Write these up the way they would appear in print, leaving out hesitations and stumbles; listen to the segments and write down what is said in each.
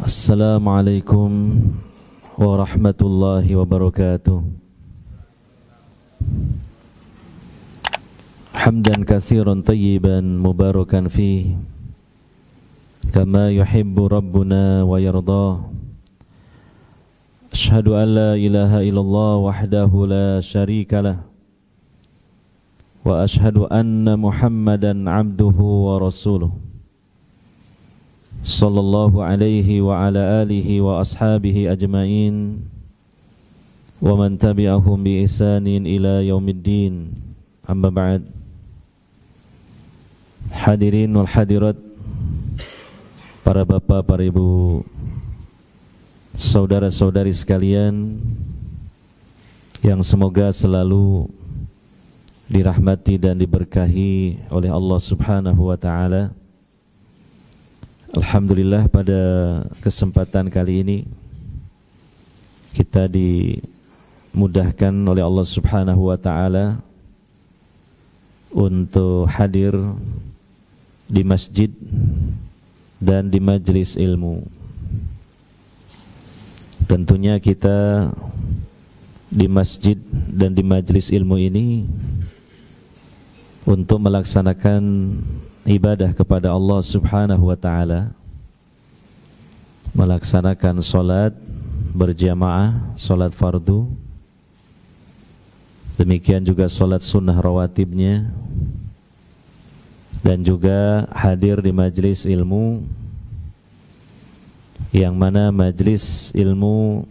Assalamualaikum warahmatullahi wabarakatuh. Hamdan katsiran tayyiban mubarakan fihi kama yuhibbu rabbuna wa yardah. Asyhadu an la ilaha illallah wahdahu la syarika lah wa asyhadu anna Muhammadan abduhu wa rasuluh sallallahu alaihi wa ala alihi wa ashabihi ajma'in wa man tabi'ahum bi ihsanin ila yaumiddin. Amma ba'd. Hadirin wal hadirat, para bapak, para ibu, saudara-saudari sekalian yang semoga selalu dirahmati dan diberkahi oleh Allah Subhanahu wa taala. Alhamdulillah, pada kesempatan kali ini kita dimudahkan oleh Allah Subhanahu wa taala untuk hadir di masjid dan di majelis ilmu. Tentunya kita di masjid dan di majelis ilmu ini untuk melaksanakan ibadah kepada Allah Subhanahu wa taala, melaksanakan salat berjamaah, salat fardu, demikian juga salat sunnah rawatibnya, dan juga hadir di majelis ilmu, yang mana majelis ilmu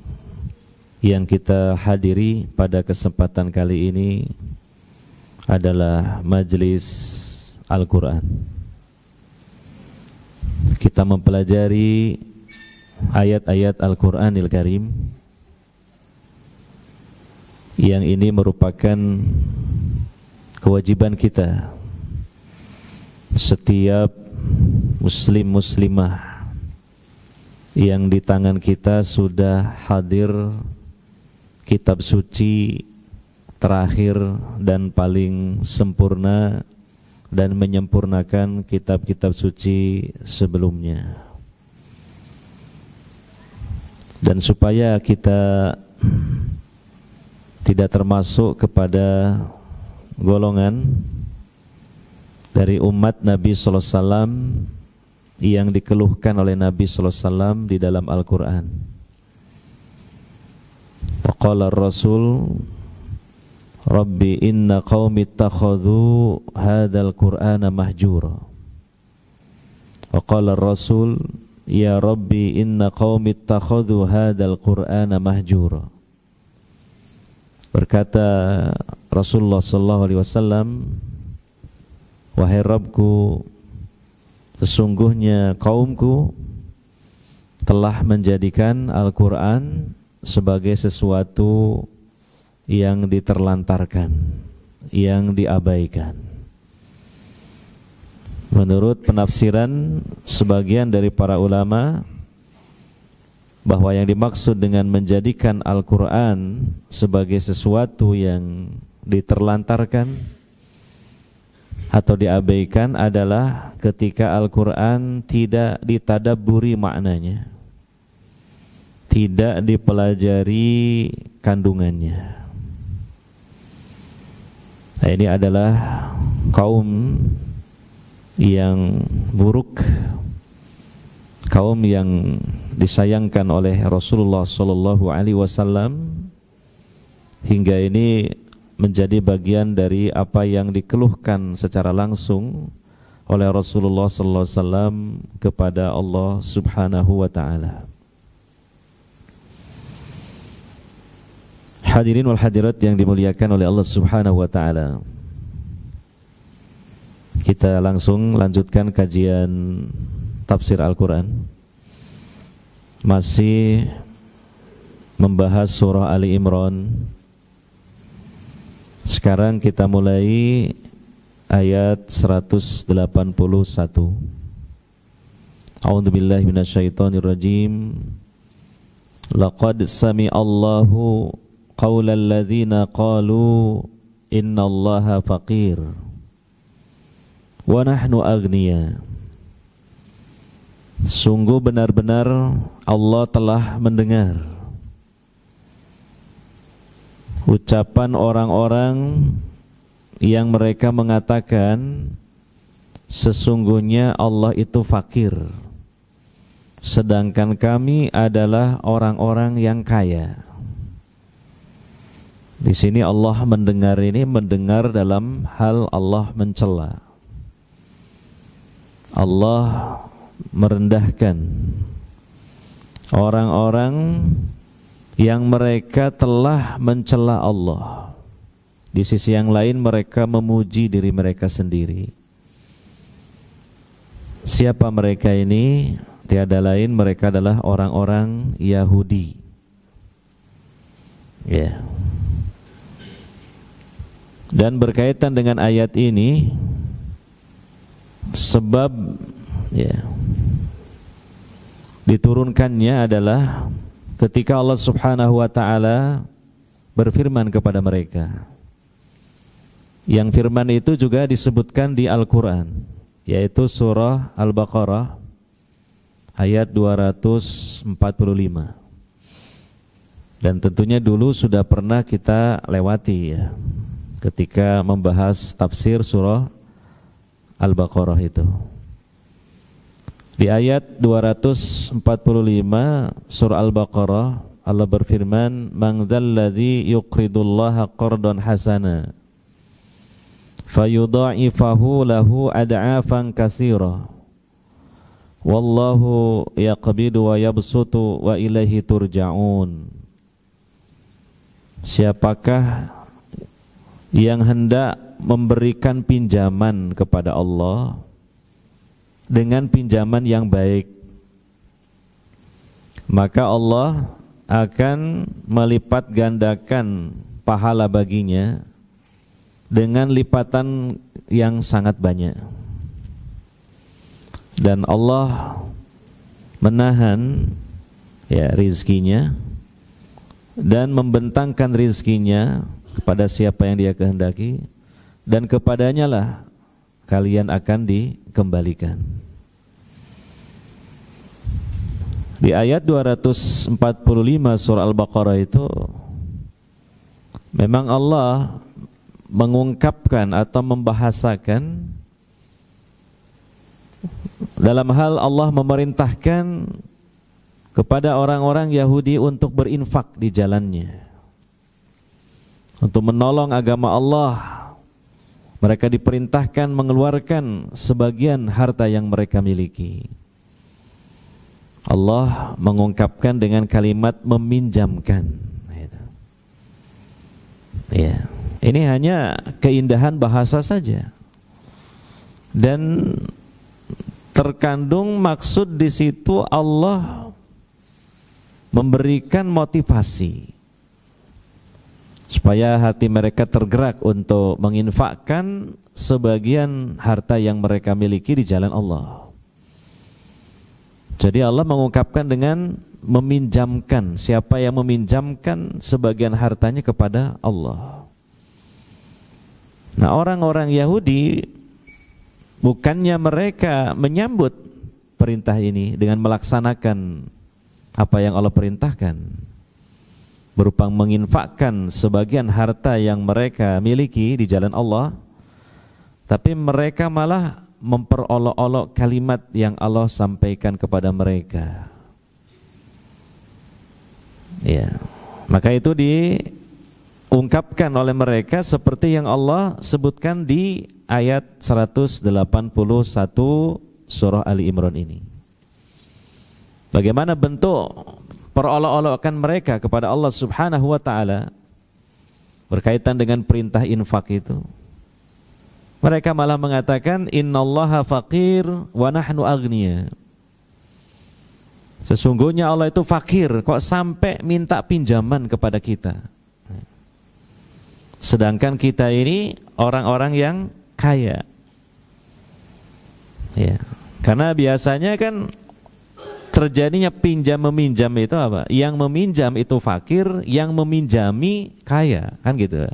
yang kita hadiri pada kesempatan kali ini adalah majelis Al-Quran. Kita mempelajari ayat-ayat Al-Quranil Karim, yang ini merupakan kewajiban kita, setiap muslim muslimah yang di tangan kita sudah hadir kitab suci terakhir dan paling sempurna dan menyempurnakan kitab-kitab suci sebelumnya. Dan supaya kita tidak termasuk kepada golongan dari umat Nabi sallallahu alaihi wasallam yang dikeluhkan oleh Nabi sallallahu alaihi wasallam di dalam Al-Qur'an. Waqala ar-rasul Rabbi inna qaumi ittakhadhu hadzal qur'ana mahjura. Wa qala ar-rasul ya Rabbi inna qaumi ittakhadhu hadzal qur'ana mahjura. Berkata Rasulullah sallallahu alaihi wasallam, wahai Rabbku, sesungguhnya kaumku telah menjadikan Al-Qur'an sebagai sesuatu yang diterlantarkan, yang diabaikan. Menurut penafsiran sebagian dari para ulama, bahwa yang dimaksud dengan menjadikan Al-Quran sebagai sesuatu yang diterlantarkan atau diabaikan adalah ketika Al-Quran tidak ditadabburi maknanya, tidak dipelajari kandungannya. Nah, ini adalah kaum yang buruk, kaum yang disayangkan oleh Rasulullah sallallahu alaihi wasallam, hingga ini menjadi bagian dari apa yang dikeluhkan secara langsung oleh Rasulullah sallallahu alaihi wasallam kepada Allah Subhanahu wa taala. Hadirin wal hadirat yang dimuliakan oleh Allah Subhanahu wa taala, kita langsung lanjutkan kajian tafsir Al-Quran, masih membahas surah Ali Imran. Sekarang kita mulai ayat 181. A'udzu billahi minasyaitonir rajim. Laqad sami'allahu qaulal ladzina qalu innallaha faqir wa nahnu aghniya Sungguh benar-benar Allah telah mendengar ucapan orang-orang yang mereka mengatakan sesungguhnya Allah itu fakir, sedangkan kami adalah orang-orang yang kaya. Di sini Allah mendengar ini, mendengar dalam hal Allah mencela. Allah merendahkan orang-orang yang mereka telah mencela Allah. Di sisi yang lain mereka memuji diri mereka sendiri. Siapa mereka ini? Tiada lain, mereka adalah orang-orang Yahudi. Ya. Dan berkaitan dengan ayat ini, sebab ya diturunkannya adalah ketika Allah Subhanahu wa taala berfirman kepada mereka. Yang firman itu juga disebutkan di Al-Qur'an, yaitu surah Al-Baqarah ayat 245. Dan tentunya dulu sudah pernah kita lewati ya, ketika membahas tafsir surah Al-Baqarah itu. Di ayat 245 surah Al-Baqarah, Allah berfirman, "Man dzalladzi yuqridullaha qardan hasana fayudha'ifahu lahu ad'afan katsira wallahu yaqbidu wa yabsutu wa ilaihi turja'un." Siapakah yang hendak memberikan pinjaman kepada Allah dengan pinjaman yang baik, maka Allah akan melipat gandakan pahala baginya dengan lipatan yang sangat banyak. Dan Allah menahan ya rizkinya dan membentangkan rizkinya kepada siapa yang Dia kehendaki, dan kepadanya lah kalian akan dikembalikan. Di ayat 245 surah Al-Baqarah itu memang Allah mengungkapkan atau membahasakan dalam hal Allah memerintahkan kepada orang-orang Yahudi untuk berinfak di jalannya, untuk menolong agama Allah. Mereka diperintahkan mengeluarkan sebagian harta yang mereka miliki. Allah mengungkapkan dengan kalimat meminjamkan. Ya, ini hanya keindahan bahasa saja, dan terkandung maksud di situ Allah memberikan motivasi supaya hati mereka tergerak untuk menginfakkan sebagian harta yang mereka miliki di jalan Allah. Jadi Allah mengungkapkan dengan meminjamkan. Siapa yang meminjamkan sebagian hartanya kepada Allah. Nah, orang-orang Yahudi bukannya mereka menyambut perintah ini dengan melaksanakan apa yang Allah perintahkan, berupa menginfakkan sebagian harta yang mereka miliki di jalan Allah, tapi mereka malah memperolok-olok kalimat yang Allah sampaikan kepada mereka. Ya, maka itu diungkapkan oleh mereka seperti yang Allah sebutkan di ayat 181 surah Ali Imran ini. Bagaimana bentuk perolok-olokan mereka kepada Allah Subhanahu wa taala berkaitan dengan perintah infak itu. Mereka malah mengatakan innallaha faqir wa nahnu aghnia. Sesungguhnya Allah itu fakir, kok sampai minta pinjaman kepada kita. Sedangkan kita ini orang-orang yang kaya. Ya. Karena biasanya kan terjadinya pinjam meminjam itu apa? Yang meminjam itu fakir, yang meminjami kaya, kan gitu.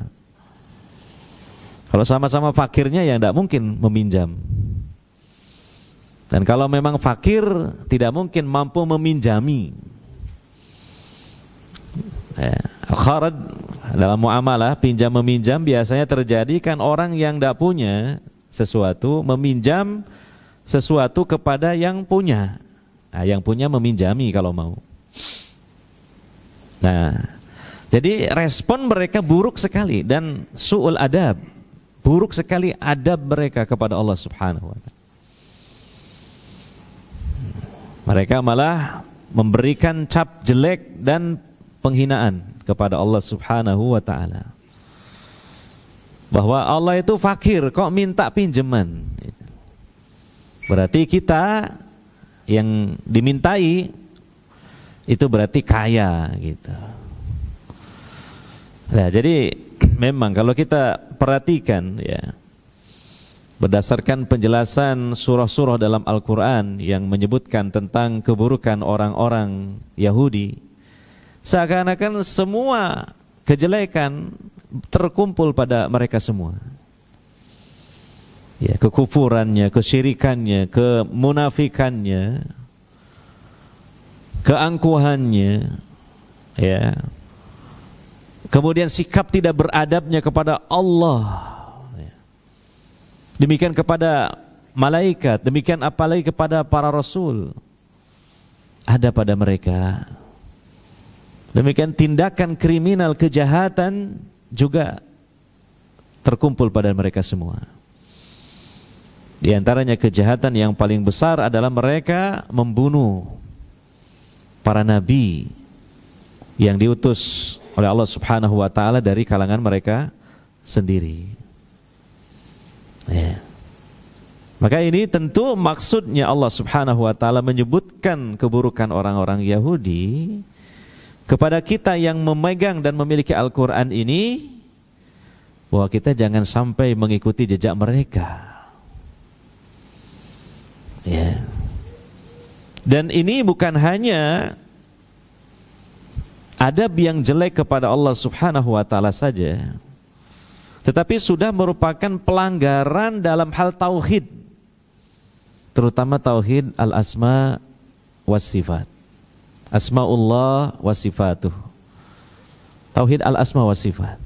Kalau sama-sama fakirnya ya tidak mungkin meminjam. Dan kalau memang fakir, tidak mungkin mampu meminjami. Al-kharaj dalam muamalah pinjam meminjam biasanya terjadi kan orang yang tidak punya sesuatu meminjam sesuatu kepada yang punya. Nah, yang punya meminjami kalau mau. Nah, jadi respon mereka buruk sekali dan su'ul adab, buruk sekali adab mereka kepada Allah Subhanahu wa ta'ala. Mereka malah memberikan cap jelek dan penghinaan kepada Allah Subhanahu wa ta'ala. Bahwa Allah itu fakir, kok minta pinjaman. Berarti kita yang dimintai itu berarti kaya gitu. Nah, jadi memang kalau kita perhatikan ya, berdasarkan penjelasan surah-surah dalam Al-Quran yang menyebutkan tentang keburukan orang-orang Yahudi, seakan-akan semua kejelekan terkumpul pada mereka semua. Ya, kekufurannya, kesyirikannya, kemunafikannya, keangkuhannya, ya. Kemudian sikap tidak beradabnya kepada Allah. Demikian kepada malaikat, demikian apalagi kepada para rasul. Ada pada mereka. Demikian tindakan kriminal, kejahatan juga terkumpul pada mereka semua. Di antaranya kejahatan yang paling besar adalah mereka membunuh para nabi yang diutus oleh Allah Subhanahu wa ta'ala dari kalangan mereka sendiri. Ya. Maka ini tentu maksudnya Allah Subhanahu wa ta'ala menyebutkan keburukan orang-orang Yahudi kepada kita yang memegang dan memiliki Al-Quran ini, bahwa kita jangan sampai mengikuti jejak mereka. Ya. Dan ini bukan hanya adab yang jelek kepada Allah Subhanahu wa ta'ala saja, tetapi sudah merupakan pelanggaran dalam hal tauhid, terutama tauhid al-asma was sifat, asmaullah wa sifatuh, tauhid al-asma wa sifat,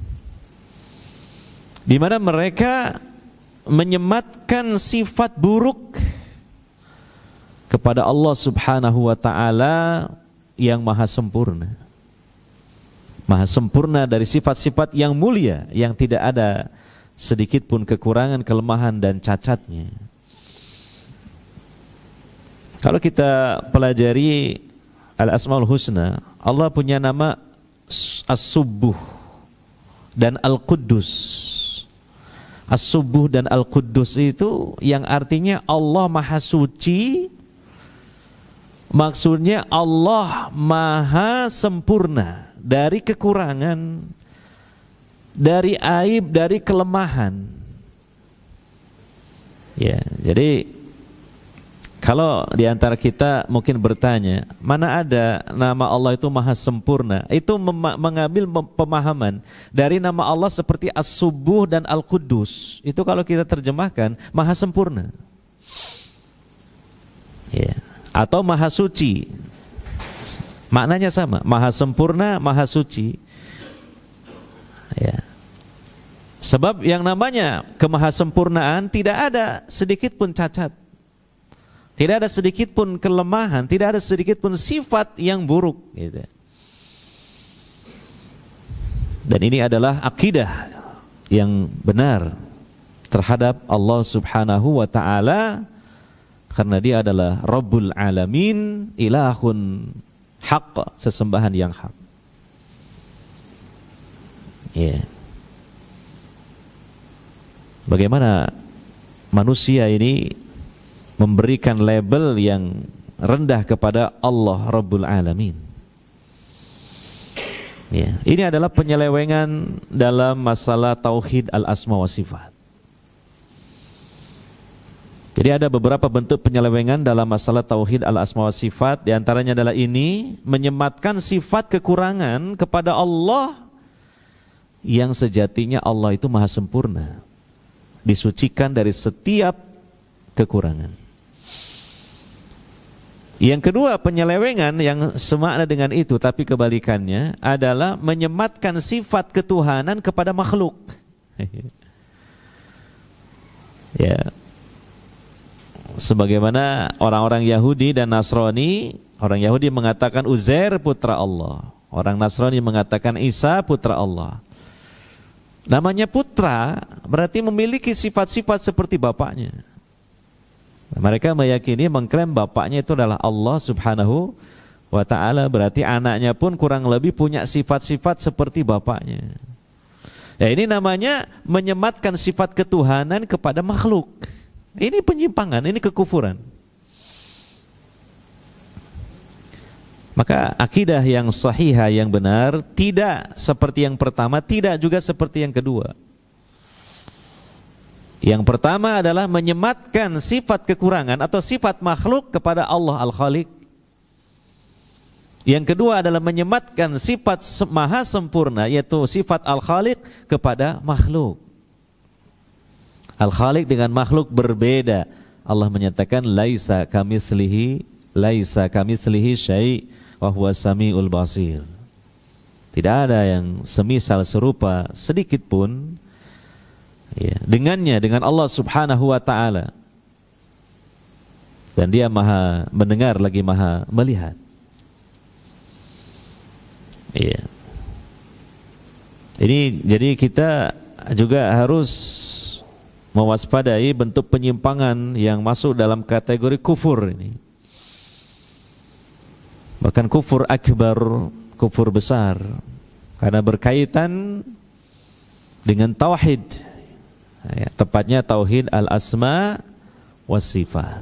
di mana mereka menyematkan sifat buruk kepada Allah Subhanahu wa ta'ala yang maha sempurna. Maha sempurna dari sifat-sifat yang mulia, yang tidak ada sedikit pun kekurangan, kelemahan dan cacatnya. Kalau kita pelajari Al-Asmaul Husna, Allah punya nama As-Subbuh dan Al-Quddus. As-Subbuh dan Al-Quddus itu yang artinya Allah Maha Suci. Maksudnya Allah Maha Sempurna dari kekurangan, dari aib, dari kelemahan. Ya, jadi kalau di antara kita mungkin bertanya, mana ada nama Allah itu Maha Sempurna? Itu mengambil pemahaman dari nama Allah seperti As-Subbuh dan Al-Quddus. Itu kalau kita terjemahkan Maha Sempurna. Ya. Atau Maha Suci, maknanya sama, Maha Sempurna, Maha Suci. Ya. Sebab yang namanya kemahasempurnaan tidak ada sedikit pun cacat, tidak ada sedikit pun kelemahan, tidak ada sedikit pun sifat yang buruk, gitu. Dan ini adalah akidah yang benar terhadap Allah Subhanahu wa ta'ala, karena dia adalah Rabbul Alamin, ilahun haq, sesembahan yang hak. Ya. Bagaimana manusia ini memberikan label yang rendah kepada Allah Rabbul Alamin. Ya. Ini adalah penyelewengan dalam masalah tauhid al-asma wa sifat. Jadi ada beberapa bentuk penyelewengan dalam masalah tauhid al-asma wa sifat. Di antaranya adalah ini, menyematkan sifat kekurangan kepada Allah yang sejatinya Allah itu maha sempurna, disucikan dari setiap kekurangan. Yang kedua, penyelewengan yang semakna dengan itu tapi kebalikannya adalah menyematkan sifat ketuhanan kepada makhluk. Ya. Sebagaimana orang-orang Yahudi dan Nasrani, orang Yahudi mengatakan Uzair putra Allah, orang Nasrani mengatakan Isa putra Allah. Namanya putra berarti memiliki sifat-sifat seperti bapaknya. Mereka meyakini, mengklaim bapaknya itu adalah Allah subhanahu wa ta'ala, berarti anaknya pun kurang lebih punya sifat-sifat seperti bapaknya. Ya, ini namanya menyematkan sifat ketuhanan kepada makhluk. Ini penyimpangan, ini kekufuran. Maka akidah yang sahihah, yang benar, tidak seperti yang pertama, tidak juga seperti yang kedua. Yang pertama adalah menyematkan sifat kekurangan atau sifat makhluk kepada Allah Al-Khaliq. Yang kedua adalah menyematkan sifat maha sempurna, yaitu sifat Al-Khaliq, kepada makhluk. Al-Khaliq dengan makhluk berbeda. Allah menyatakan laisa kamitslihi syai' wa huwas samiul basir. Tidak ada yang semisal serupa sedikit pun, ya, dengannya, dengan Allah subhanahu wa ta'ala. Dan dia maha mendengar lagi maha melihat. Ya. Ini jadi kita juga harus mewaspadai bentuk penyimpangan yang masuk dalam kategori kufur ini. Bahkan kufur akbar, kufur besar, karena berkaitan dengan tauhid. Ya, tepatnya tauhid al-asma was sifat.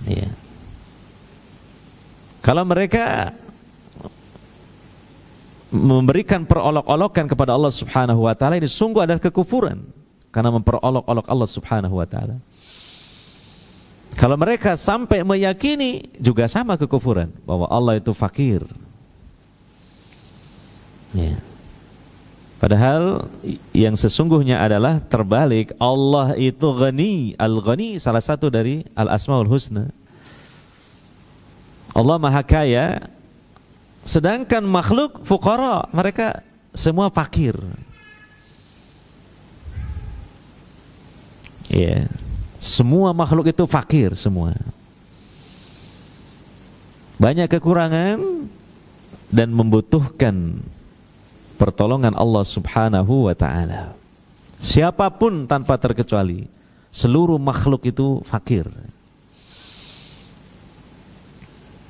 Ya. Kalau mereka memberikan perolok-olokan kepada Allah subhanahu wa ta'ala, ini sungguh adalah kekufuran, karena memperolok-olok Allah subhanahu wa ta'ala. Kalau mereka sampai meyakini, juga sama kekufuran, bahwa Allah itu fakir. Ya. Padahal yang sesungguhnya adalah terbalik. Allah itu ghani. Al-ghani salah satu dari al-asmaul husna. Allah maha kaya, sedangkan makhluk fuqara, mereka semua fakir. Ya, semua makhluk itu fakir semua. Banyak kekurangan dan membutuhkan pertolongan Allah subhanahu wa ta'ala. Siapapun tanpa terkecuali, seluruh makhluk itu fakir.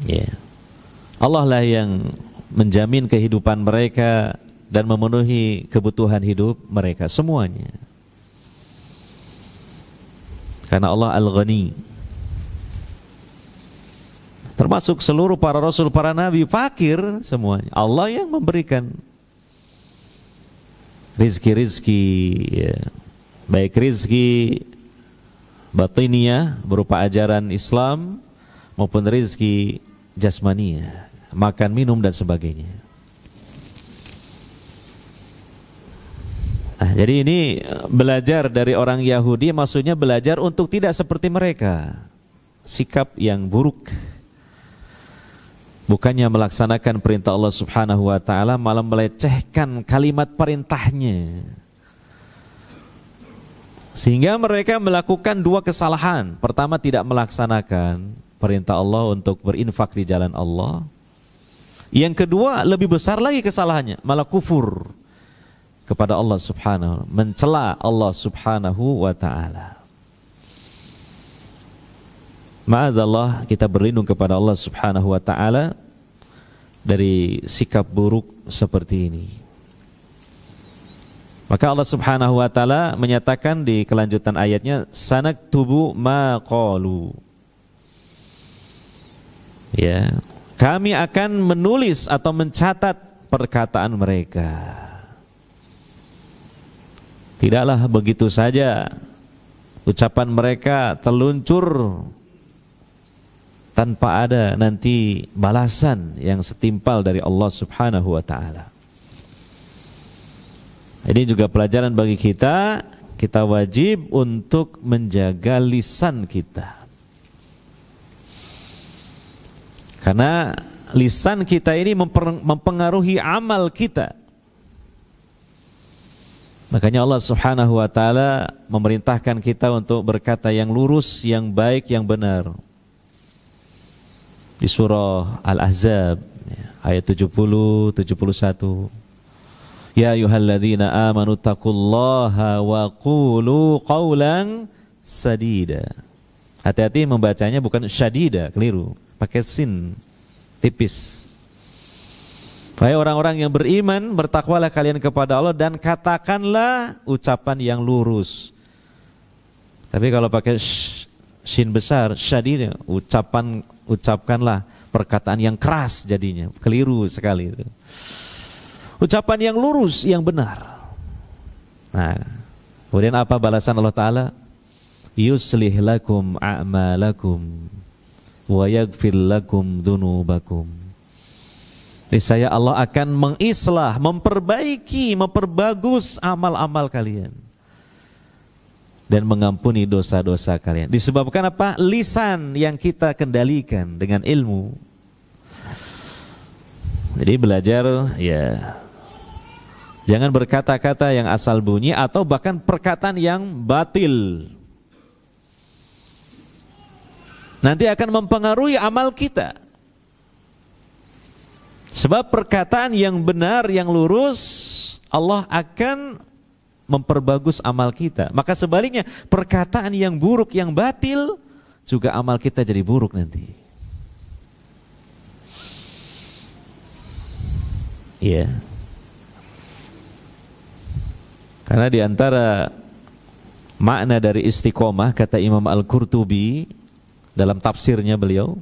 Ya. Allah lah yang menjamin kehidupan mereka dan memenuhi kebutuhan hidup mereka semuanya. Karena Allah Al-Ghani. Termasuk seluruh para rasul, para nabi fakir semuanya. Allah yang memberikan rizki-rizki, ya. Baik rizki batiniyah berupa ajaran Islam maupun rizki jasmaniyah, makan, minum dan sebagainya. Nah, jadi ini belajar dari orang Yahudi, maksudnya belajar untuk tidak seperti mereka, sikap yang buruk. Bukannya melaksanakan perintah Allah subhanahu wa ta'ala, malah melecehkan kalimat perintahnya. Sehingga mereka melakukan dua kesalahan. Pertama, tidak melaksanakan perintah Allah untuk berinfak di jalan Allah. Yang kedua, lebih besar lagi kesalahannya, malah kufur kepada Allah subhanahu, mencela Allah subhanahu wa ta'ala. Ma'adzallah, kita berlindung kepada Allah subhanahu wa ta'ala dari sikap buruk seperti ini. Maka Allah subhanahu wa ta'ala menyatakan di kelanjutan ayatnya, sanaktubu ma qalu. Ya, kami akan menulis atau mencatat perkataan mereka. Tidaklah begitu saja ucapan mereka terluncur tanpa ada nanti balasan yang setimpal dari Allah subhanahu wa ta'ala. Ini juga pelajaran bagi kita. Kita wajib untuk menjaga lisan kita. Karena lisan kita ini mempengaruhi amal kita. Makanya Allah Subhanahu wa taala memerintahkan kita untuk berkata yang lurus, yang baik, yang benar. Di surah Al-Ahzab ayat 70, 71. Ya ayyuhalladzina amanu taqullaha wa qulu qawlan sadida. Hati-hati membacanya, bukan syadida, keliru. Pakai sin tipis. Wahai orang-orang yang beriman, bertakwalah kalian kepada Allah dan katakanlah ucapan yang lurus. Tapi kalau pakai shin besar, syadid, ucapkanlah perkataan yang keras jadinya. Keliru sekali itu. Ucapan yang lurus, yang benar. Nah, kemudian apa balasan Allah Ta'ala? Yuslih lakum a'malakum wa yaghfir lakum dzunubakum. Niscaya Allah akan mengislah, memperbaiki, memperbagus amal-amal kalian dan mengampuni dosa-dosa kalian. Disebabkan apa? Lisan yang kita kendalikan dengan ilmu. Jadi belajar, ya, jangan berkata-kata yang asal bunyi atau bahkan perkataan yang batil. Nanti akan mempengaruhi amal kita. Sebab perkataan yang benar, yang lurus, Allah akan memperbagus amal kita. Maka sebaliknya, perkataan yang buruk, yang batil, juga amal kita jadi buruk nanti. Iya. Karena di antara makna dari istiqomah, kata Imam Al-Qurtubi dalam tafsirnya beliau,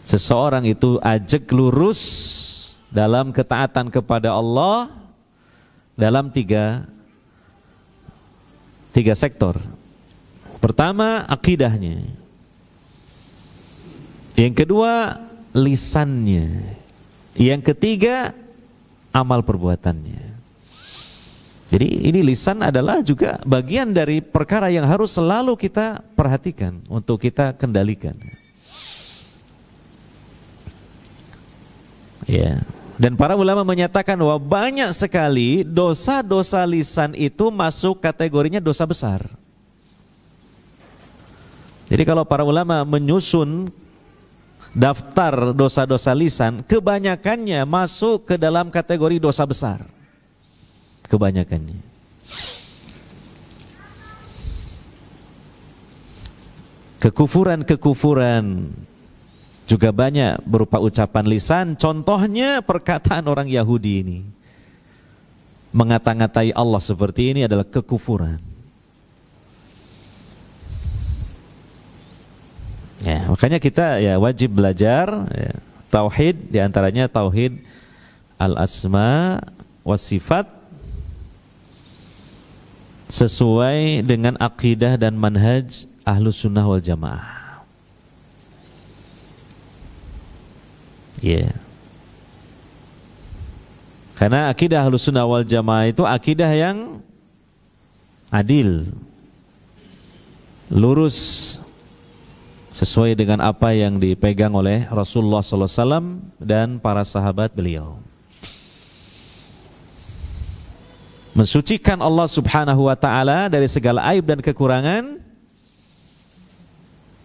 seseorang itu ajak lurus dalam ketaatan kepada Allah dalam tiga sektor. Pertama, akidahnya. Yang kedua, lisannya. Yang ketiga, amal perbuatannya. Jadi ini lisan adalah juga bagian dari perkara yang harus selalu kita perhatikan, untuk kita kendalikan. Ya. Dan para ulama menyatakan bahwa banyak sekali dosa-dosa lisan itu masuk kategorinya dosa besar. Jadi kalau para ulama menyusun daftar dosa-dosa lisan, kebanyakannya masuk ke dalam kategori dosa besar. Kebanyakannya. Kekufuran juga banyak berupa ucapan lisan. Contohnya perkataan orang Yahudi ini, mengata-ngatai Allah seperti ini adalah kekufuran. Ya, makanya kita ya wajib belajar ya, tauhid, diantaranya tauhid al-asma was sifat sesuai dengan akidah dan manhaj Ahlus Sunnah wal Jamaah. Ya. Karena akidah Ahlus Sunnah wal Jamaah itu akidah yang adil, lurus, sesuai dengan apa yang dipegang oleh Rasulullah SAW dan para sahabat beliau. Mensucikan Allah Subhanahu wa ta'ala dari segala aib dan kekurangan,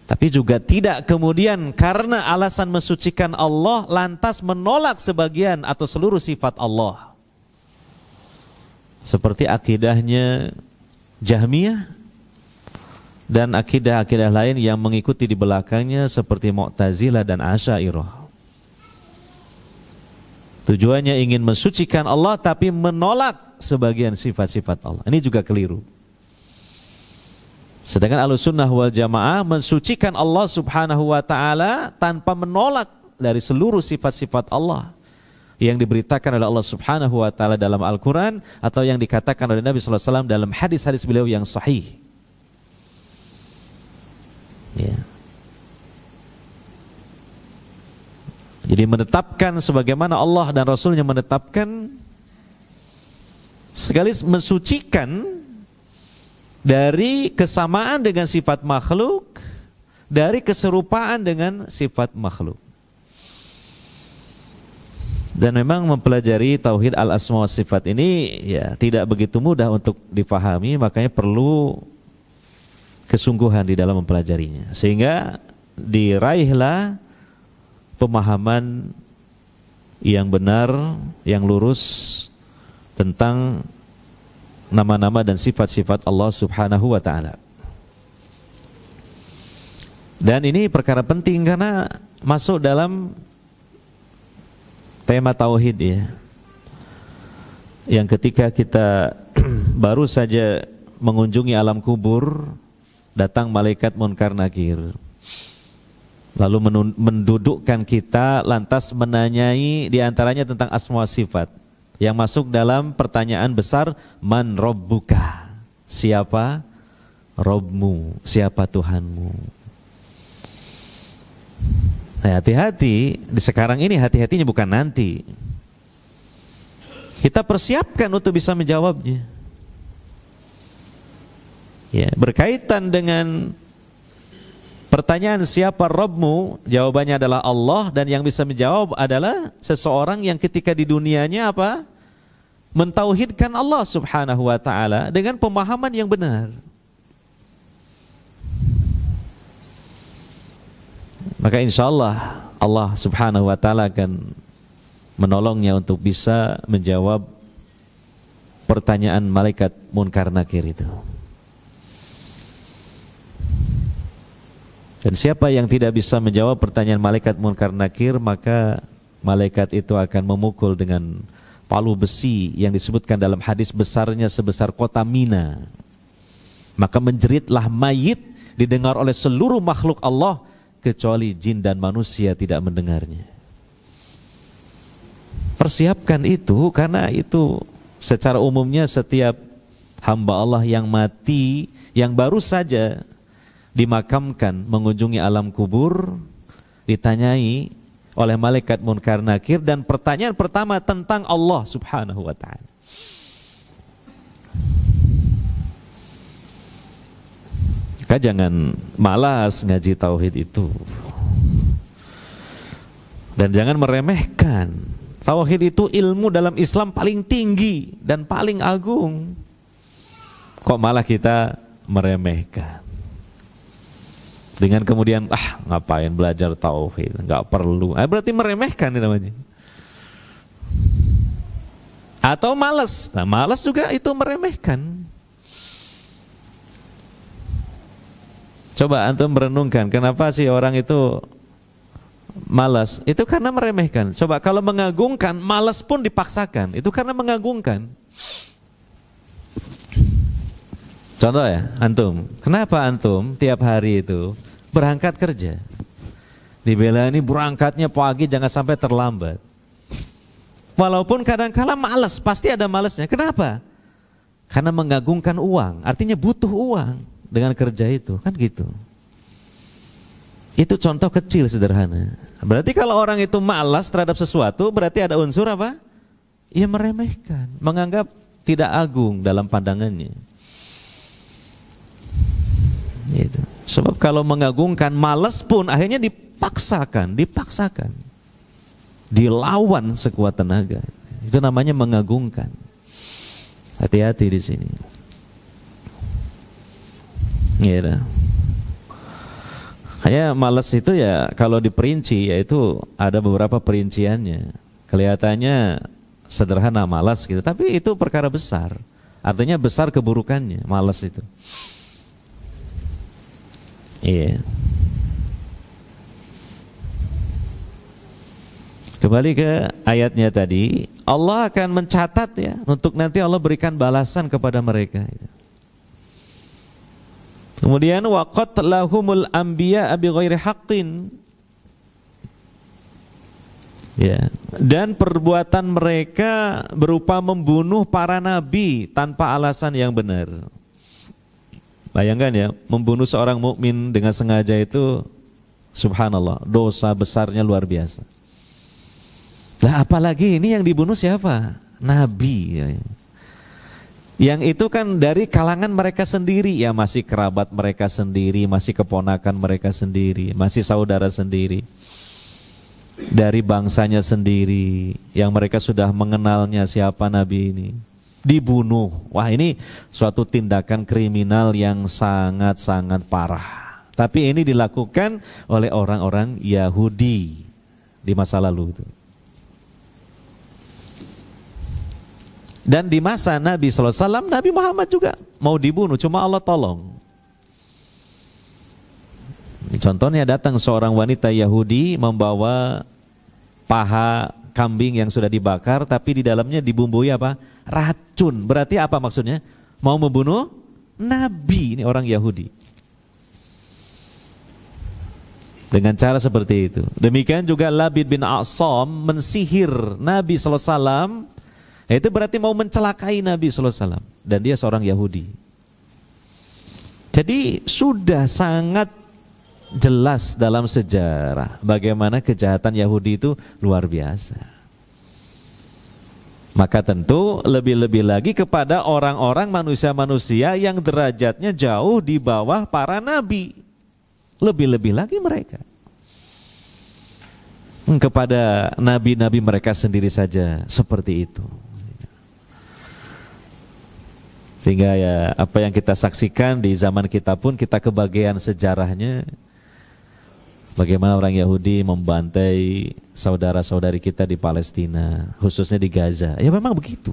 tapi juga tidak kemudian karena alasan mensucikan Allah lantas menolak sebagian atau seluruh sifat Allah. Seperti akidahnya Jahmiyah dan akidah-akidah lain yang mengikuti di belakangnya seperti Mu'tazilah dan Asy'ariyah. Tujuannya ingin mensucikan Allah tapi menolak sebagian sifat-sifat Allah. Ini juga keliru. Sedangkan Ahlussunnah wal Jamaah mensucikan Allah Subhanahu wa ta'ala tanpa menolak dari seluruh sifat-sifat Allah yang diberitakan oleh Allah Subhanahu wa ta'ala dalam Al-Quran atau yang dikatakan oleh Nabi SAW dalam hadis-hadis beliau yang sahih. Ya. Jadi menetapkan sebagaimana Allah dan Rasulnya menetapkan, sekaligus mensucikan dari kesamaan dengan sifat makhluk dari keserupaan dengan sifat makhluk. Dan memang mempelajari tauhid al-asma wa sifat ini ya tidak begitu mudah untuk difahami, makanya perlu kesungguhan di dalam mempelajarinya. Sehingga diraihlah pemahaman yang benar, yang lurus tentang nama-nama dan sifat-sifat Allah Subhanahu wa taala. Dan ini perkara penting karena masuk dalam tema tauhid ya. Yang ketika kita baru saja mengunjungi alam kubur, datang malaikat munkar nakir, lalu mendudukkan kita, lantas menanyai diantaranya tentang asma sifat, yang masuk dalam pertanyaan besar, man robbuka, siapa Robmu, siapa Tuhanmu. Nah, hati-hati di sekarang ini, hati-hatinya bukan nanti. Kita persiapkan untuk bisa menjawabnya. Ya, berkaitan dengan pertanyaan siapa Rabbmu, jawabannya adalah Allah, dan yang bisa menjawab adalah seseorang yang ketika di dunianya apa? Mentauhidkan Allah Subhanahu wa taala dengan pemahaman yang benar. Maka insyaallah Allah Subhanahu wa taala akan menolongnya untuk bisa menjawab pertanyaan malaikat munkar nakir itu. Dan siapa yang tidak bisa menjawab pertanyaan malaikat munkar nakir, maka malaikat itu akan memukul dengan palu besi yang disebutkan dalam hadis besarnya sebesar kota Mina. Maka menjeritlah mayit didengar oleh seluruh makhluk Allah kecuali jin dan manusia tidak mendengarnya. Persiapkan itu karena itu secara umumnya setiap hamba Allah yang mati, yang baru saja dimakamkan, mengunjungi alam kubur, ditanyai oleh malaikat munkar nakir, dan pertanyaan pertama tentang Allah Subhanahu wa taala. Maka jangan malas ngaji tauhid itu. Dan jangan meremehkan. Tauhid itu ilmu dalam Islam paling tinggi dan paling agung. Kok malah kita meremehkan? Dengan kemudian ngapain belajar tauhid, nggak perlu. Berarti meremehkan namanya. Atau malas. Nah, malas juga itu meremehkan. Coba antum merenungkan, kenapa sih orang itu malas? Itu karena meremehkan. Coba kalau mengagungkan, malas pun dipaksakan. Itu karena mengagungkan. Contoh ya, antum. Kenapa antum tiap hari itu berangkat kerja? Dibela ini berangkatnya pagi, jangan sampai terlambat. Walaupun kadang-kala malas, pasti ada malasnya. Kenapa? Karena mengagungkan uang, artinya butuh uang dengan kerja itu, kan gitu. Itu contoh kecil sederhana. Berarti kalau orang itu malas terhadap sesuatu, berarti ada unsur apa? Ya meremehkan, menganggap tidak agung dalam pandangannya. Gitu. Sebab kalau mengagungkan, malas pun akhirnya dipaksakan, dilawan sekuat tenaga. Itu namanya mengagungkan. Hati-hati di sini. Gitu. Hanya malas itu ya kalau diperinci, yaitu ada beberapa perinciannya. Kelihatannya sederhana malas gitu, tapi itu perkara besar. Artinya besar keburukannya malas itu. Iya. Kembali ke ayatnya tadi, Allah akan mencatat ya, untuk nanti Allah berikan balasan kepada mereka. Kemudian waqat lahumul anbiya bighairi haqqin. Ya, dan perbuatan mereka berupa membunuh para nabi tanpa alasan yang benar. Bayangkan ya, membunuh seorang mukmin dengan sengaja itu, subhanallah, dosa besarnya luar biasa. Lah apalagi ini yang dibunuh siapa? Nabi. Yang itu kan dari kalangan mereka sendiri, ya masih kerabat mereka sendiri, masih keponakan mereka sendiri, masih saudara sendiri, dari bangsanya sendiri, yang mereka sudah mengenalnya siapa Nabi ini, dibunuh. Wah, ini suatu tindakan kriminal yang sangat-sangat parah. Tapi ini dilakukan oleh orang-orang Yahudi di masa lalu itu. Dan di masa Nabi SAW, Nabi Muhammad juga mau dibunuh, cuma Allah tolong. Contohnya datang seorang wanita Yahudi membawa paha kambing yang sudah dibakar, tapi di dalamnya dibumbui apa? Racun. Berarti apa maksudnya? Mau membunuh Nabi, ini orang Yahudi. Dengan cara seperti itu. Demikian juga Labid bin A'sam mensihir Nabi SAW. Itu berarti mau mencelakai Nabi SAW. Dan dia seorang Yahudi. Jadi sudah sangat jelas dalam sejarah bagaimana kejahatan Yahudi itu luar biasa. Maka tentu lebih-lebih lagi kepada orang-orang manusia-manusia yang derajatnya jauh di bawah para nabi. Lebih-lebih lagi mereka kepada nabi-nabi mereka sendiri saja seperti itu. Sehingga ya apa yang kita saksikan di zaman kita pun kita kebagian sejarahnya, bagaimana orang Yahudi membantai saudara-saudari kita di Palestina, khususnya di Gaza. Ya memang begitu.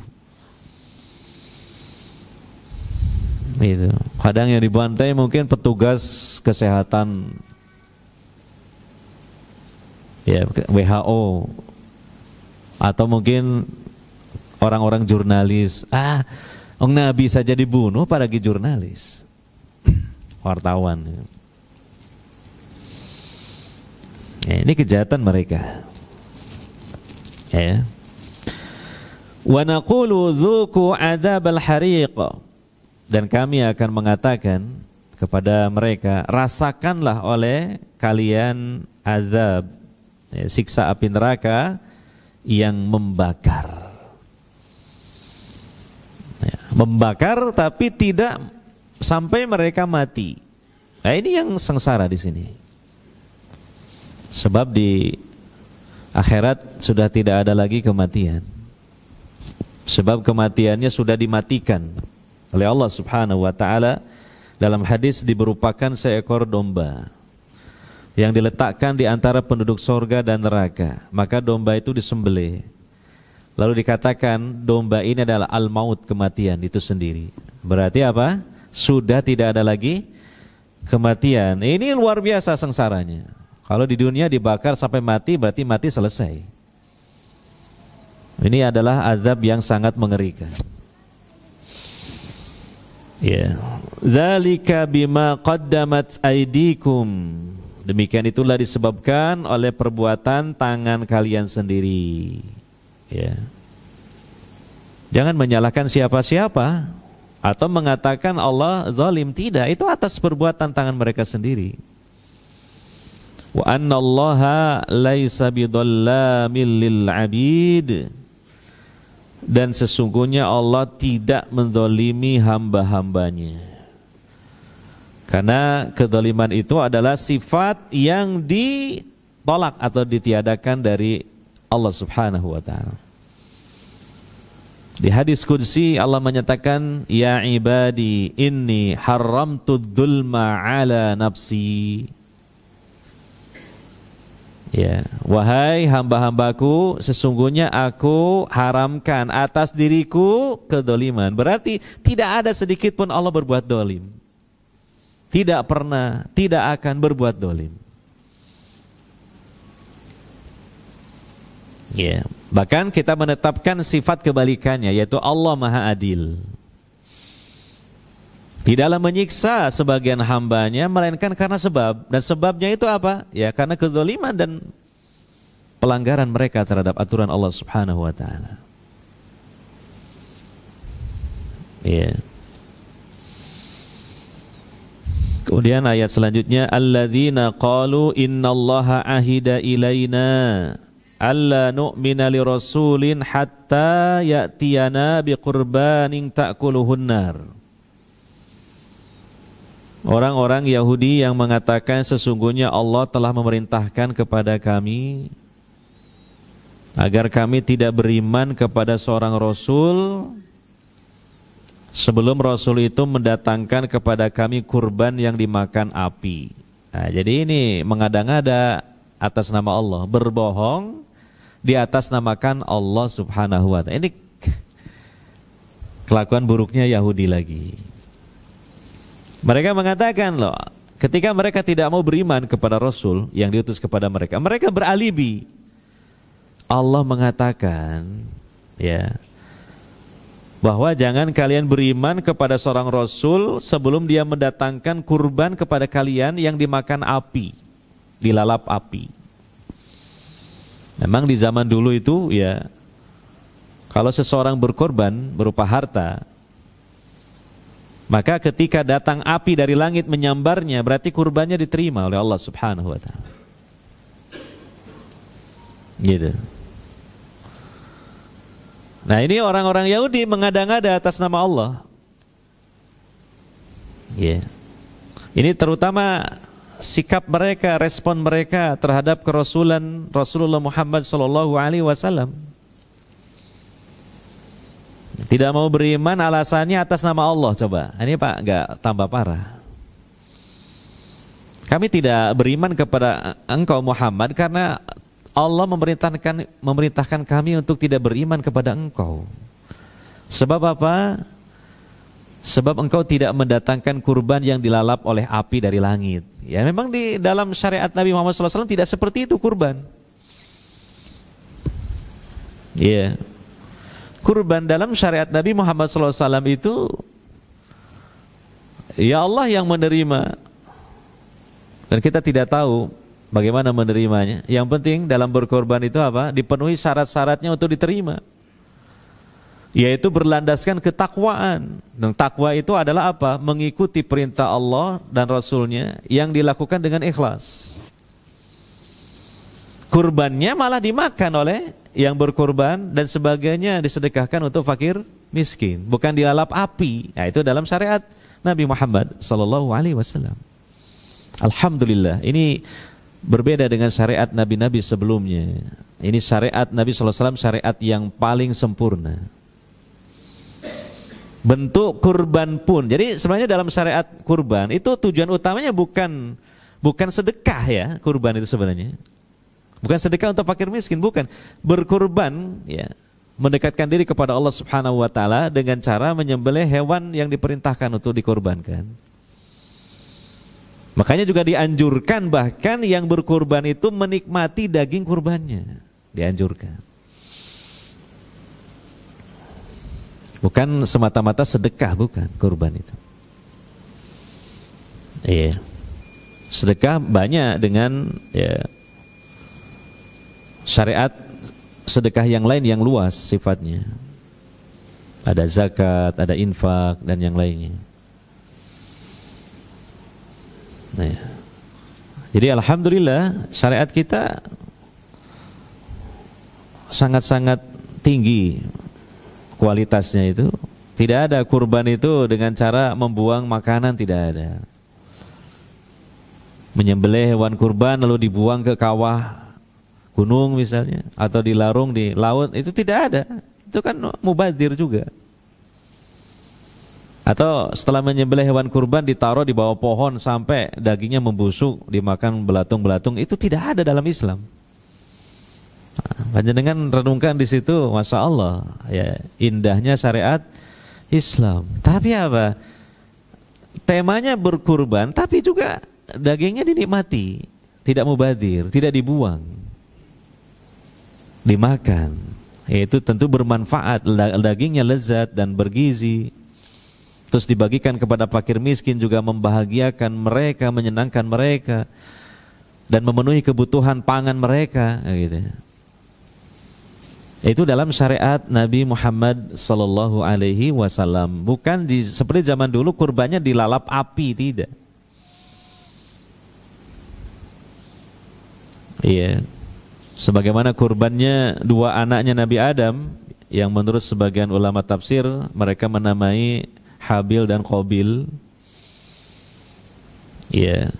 Itu. Kadang yang dibantai mungkin petugas kesehatan, ya WHO, atau mungkin orang-orang jurnalis. Nabi saja dibunuh, apalagi jurnalis, wartawan. Ya, ini kejahatan mereka. Ya. Wa naqulu dzuqu adzabal hariq. Dan kami akan mengatakan kepada mereka, rasakanlah oleh kalian azab, ya, siksa api neraka yang membakar. Ya, membakar tapi tidak sampai mereka mati. Nah, ini yang sengsara di sini. Sebab di akhirat sudah tidak ada lagi kematian. Sebab kematiannya sudah dimatikan oleh Allah Subhanahu wa ta'ala. Dalam hadis diberupakan seekor domba yang diletakkan di antara penduduk sorga dan neraka. Maka domba itu disembelih, lalu dikatakan domba ini adalah al-maut, kematian itu sendiri. Berarti apa? Sudah tidak ada lagi kematian. Ini luar biasa sengsaranya. Kalau di dunia dibakar sampai mati, berarti mati selesai. Ini adalah azab yang sangat mengerikan. Ya, zalika bima qaddamat aydikum. Demikian itulah disebabkan oleh perbuatan tangan kalian sendiri. Ya. Jangan menyalahkan siapa-siapa atau mengatakan Allah zalim, tidak, itu atas perbuatan tangan mereka sendiri. Wa annallaha laisa bidzalamil lil 'abid. Dan sesungguhnya Allah tidak menzalimi hamba-hambanya. Karena kezaliman itu adalah sifat yang ditolak atau ditiadakan dari Allah Subhanahu wa ta'ala. Di hadis qudsi Allah menyatakan, ya ibadi inni haramtu dzulma ala nafsi. Ya, wahai hamba-hambaku, sesungguhnya aku haramkan atas diriku kedzaliman. Berarti tidak ada sedikit pun Allah berbuat dolim. Tidak pernah, tidak akan berbuat dolim. Ya, bahkan kita menetapkan sifat kebalikannya, yaitu Allah Maha Adil. Tidaklah menyiksa sebagian hambanya, melainkan karena sebab. Dan sebabnya itu apa? Ya karena kezaliman dan pelanggaran mereka terhadap aturan Allah Subhanahu wa ta'ala. Ya. Kemudian ayat selanjutnya, alladzina qalu innallaha ahida ilaina alla nu'mina li rasulin hatta ya'tiyana biqurbanin ta'kuluhun nar. Orang-orang Yahudi yang mengatakan sesungguhnya Allah telah memerintahkan kepada kami agar kami tidak beriman kepada seorang Rasul sebelum Rasul itu mendatangkan kepada kami kurban yang dimakan api. Nah, jadi ini mengada-ngada atas nama Allah, berbohong di atas namakan Allah subhanahu wa ta'ala. Ini kelakuan buruknya Yahudi lagi. Mereka mengatakan loh, ketika mereka tidak mau beriman kepada Rasul yang diutus kepada mereka, mereka beralibi. Allah mengatakan, ya, bahwa jangan kalian beriman kepada seorang Rasul sebelum dia mendatangkan kurban kepada kalian yang dimakan api, dilalap api. Memang di zaman dulu itu ya, kalau seseorang berkorban berupa harta, maka ketika datang api dari langit menyambarnya, berarti kurbannya diterima oleh Allah subhanahu wa ta'ala. Gitu. Nah, ini orang-orang Yahudi mengada-ngada atas nama Allah. Yeah. Ini terutama sikap mereka, respon mereka terhadap kerasulan Rasulullah Muhammad SAW. Tidak mau beriman alasannya atas nama Allah. Coba, ini Pak enggak tambah parah. Kami tidak beriman kepada engkau Muhammad karena Allah memerintahkan kami untuk tidak beriman kepada engkau. Sebab apa? Sebab engkau tidak mendatangkan kurban yang dilalap oleh api dari langit. Ya, memang di dalam syariat Nabi Muhammad SAW tidak seperti itu kurban. Iya. Yeah. Kurban dalam syariat Nabi Muhammad SAW itu ya Allah yang menerima, dan kita tidak tahu bagaimana menerimanya. Yang penting dalam berkorban itu apa? Dipenuhi syarat-syaratnya untuk diterima, yaitu berlandaskan ketakwaan. Dan takwa itu adalah apa? Mengikuti perintah Allah dan Rasulnya yang dilakukan dengan ikhlas. Kurbannya malah dimakan oleh yang berkorban dan sebagainya disedekahkan untuk fakir miskin, bukan dilalap api. Nah, itu dalam syariat Nabi Muhammad SAW. Alhamdulillah, ini berbeda dengan syariat nabi-nabi sebelumnya. Ini syariat Nabi SAW, syariat yang paling sempurna. Bentuk kurban pun, jadi sebenarnya dalam syariat kurban itu tujuan utamanya bukan sedekah ya, kurban itu sebenarnya. Bukan sedekah untuk fakir miskin, bukan. Berkurban ya, mendekatkan diri kepada Allah Subhanahu wa taala dengan cara menyembelih hewan yang diperintahkan untuk dikorbankan. Makanya juga dianjurkan bahkan yang berkurban itu menikmati daging kurbannya. Dianjurkan. Bukan semata-mata sedekah, bukan kurban itu. Iya. Sedekah banyak dengan ya, syariat sedekah yang lain yang luas sifatnya. Ada zakat, ada infak dan yang lainnya. Nah, ya. Jadi alhamdulillah syariat kita sangat-sangat tinggi kualitasnya itu. Tidak ada kurban itu dengan cara membuang makanan, tidak ada. Menyembelih hewan kurban lalu dibuang ke kawah gunung misalnya, atau dilarung di laut, itu tidak ada. Itu kan mubadzir juga. Atau setelah menyembelih hewan kurban ditaruh di bawah pohon sampai dagingnya membusuk dimakan belatung-belatung, itu tidak ada dalam Islam. Panjenengan renungkan di situ, masya Allah ya, indahnya syariat Islam. Tapi apa? Temanya berkurban, tapi juga dagingnya dinikmati, tidak mubadzir, tidak dibuang, dimakan. Itu tentu bermanfaat, dagingnya lezat dan bergizi. Terus dibagikan kepada fakir miskin juga membahagiakan mereka, menyenangkan mereka dan memenuhi kebutuhan pangan mereka, gitu. Itu dalam syariat Nabi Muhammad sallallahu alaihi wasallam. Bukan seperti zaman dulu kurbannya dilalap api, tidak. Iya. Sebagaimana kurbannya dua anaknya Nabi Adam, yang menurut sebagian ulama tafsir mereka menamai Habil dan Qabil. Ya,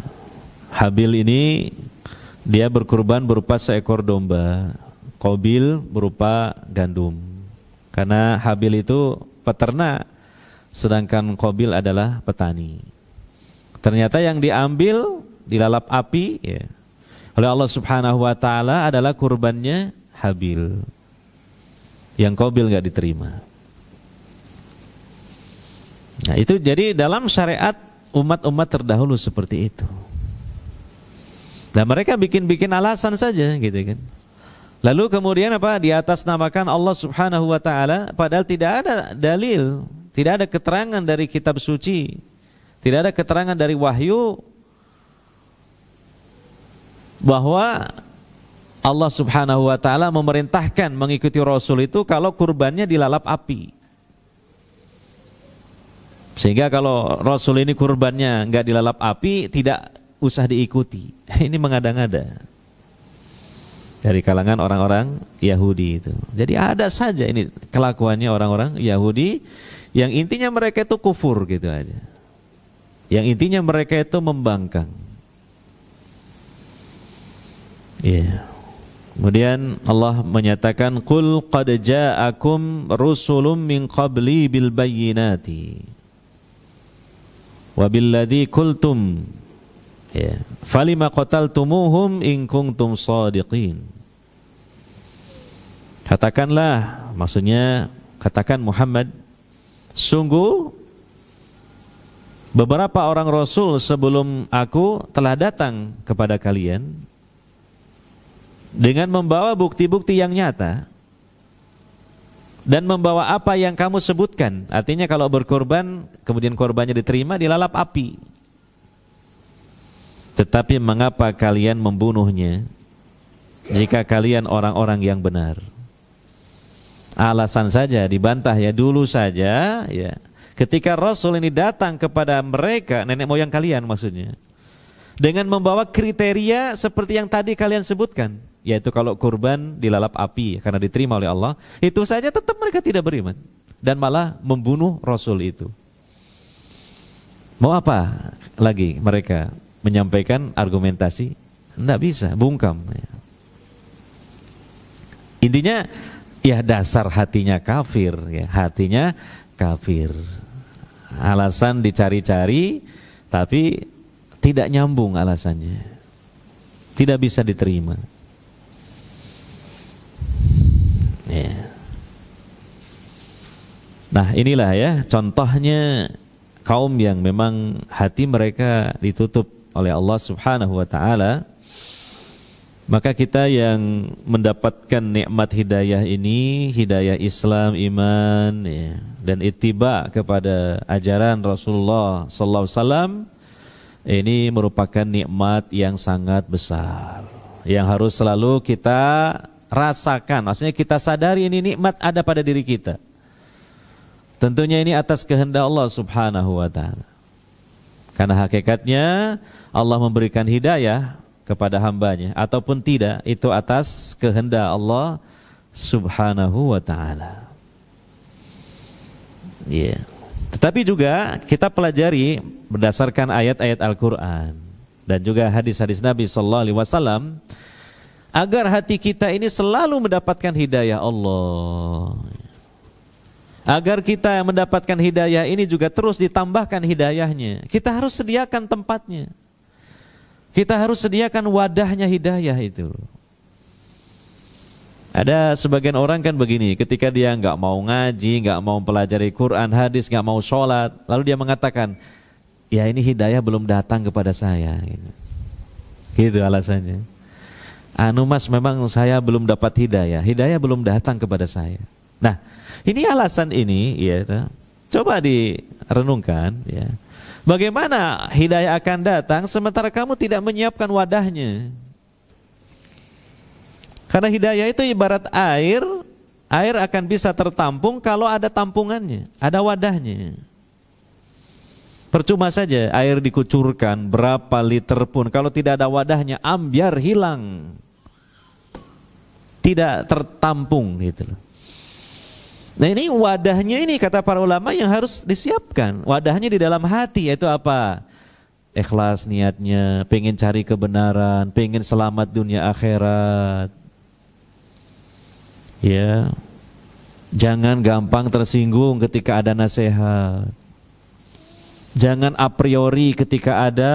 Habil ini dia berkurban berupa seekor domba, Qabil berupa gandum. Karena Habil itu peternak, sedangkan Qabil adalah petani. Ternyata yang diambil dilalap api ya, oleh Allah Subhanahu wa taala adalah kurbannya Habil. Yang Qabil enggak diterima. Nah, itu jadi dalam syariat umat-umat terdahulu seperti itu. Nah, mereka bikin-bikin alasan saja gitu kan. Lalu kemudian apa? Di atas namakan Allah Subhanahu wa taala padahal tidak ada dalil, tidak ada keterangan dari kitab suci, tidak ada keterangan dari wahyu bahwa Allah Subhanahu wa taala memerintahkan mengikuti Rasul itu kalau kurbannya dilalap api. Sehingga kalau Rasul ini kurbannya enggak dilalap api, tidak usah diikuti. Ini mengada-ngada dari kalangan orang-orang Yahudi itu. Jadi ada saja ini kelakuannya orang-orang Yahudi yang intinya mereka itu kufur gitu aja. Yang intinya mereka itu membangkang. Iya. Kemudian Allah menyatakan qul qad ja'akum rusulun min qabli bil bayyinati wa billadzi qultum ya falima qataltumuhum in kuntum shadiqin. Katakanlah, maksudnya katakan Muhammad, sungguh beberapa orang rasul sebelum aku telah datang kepada kalian dengan membawa bukti-bukti yang nyata dan membawa apa yang kamu sebutkan. Artinya kalau berkorban kemudian korbannya diterima, dilalap api. Tetapi mengapa kalian membunuhnya jika kalian orang-orang yang benar? Alasan saja dibantah ya, dulu saja ya. Ketika Rasul ini datang kepada mereka, nenek moyang kalian maksudnya, dengan membawa kriteria seperti yang tadi kalian sebutkan, yaitu kalau kurban dilalap api karena diterima oleh Allah, itu saja tetap mereka tidak beriman dan malah membunuh Rasul itu. Mau apa lagi mereka menyampaikan argumentasi? Tidak bisa, bungkam. Intinya ya dasar hatinya kafir, ya hatinya kafir. Alasan dicari-cari tapi tidak nyambung alasannya, tidak bisa diterima. Ya. Nah inilah ya contohnya kaum yang memang hati mereka ditutup oleh Allah Subhanahu wa taala. Maka kita yang mendapatkan nikmat hidayah ini, hidayah Islam, iman ya, dan ittiba kepada ajaran Rasulullah sallallahu alaihi wasallam, ini merupakan nikmat yang sangat besar yang harus selalu kita rasakan. Maksudnya kita sadari ini nikmat ada pada diri kita. Tentunya ini atas kehendak Allah Subhanahu wa taala. Karena hakikatnya Allah memberikan hidayah kepada hambanya ataupun tidak, itu atas kehendak Allah Subhanahu wa taala. Ya. Tetapi juga kita pelajari berdasarkan ayat-ayat Al-Qur'an dan juga hadis-hadis Nabi sallallahu alaihi wasallam agar hati kita ini selalu mendapatkan hidayah Allah. Agar kita mendapatkan hidayah ini juga terus ditambahkan hidayahnya, kita harus sediakan tempatnya. Kita harus sediakan wadahnya hidayah itu. Ada sebagian orang kan begini, ketika dia nggak mau ngaji, nggak mau pelajari Quran, hadis, nggak mau sholat, lalu dia mengatakan, ya ini hidayah belum datang kepada saya. Gitu alasannya. Anu mas, memang saya belum dapat hidayah, hidayah belum datang kepada saya. Nah, ini alasan ini, ya, coba direnungkan, ya. Bagaimana hidayah akan datang sementara kamu tidak menyiapkan wadahnya? Karena hidayah itu ibarat air, air akan bisa tertampung kalau ada tampungannya, ada wadahnya. Percuma saja air dikucurkan berapa liter pun, kalau tidak ada wadahnya, ambiar hilang. tidak tertampung gitu loh. Nah ini wadahnya ini kata para ulama yang harus disiapkan. Wadahnya di dalam hati, yaitu apa? Ikhlas niatnya, pengen cari kebenaran, pengen selamat dunia akhirat. Ya, jangan gampang tersinggung ketika ada nasihat. Jangan a priori ketika ada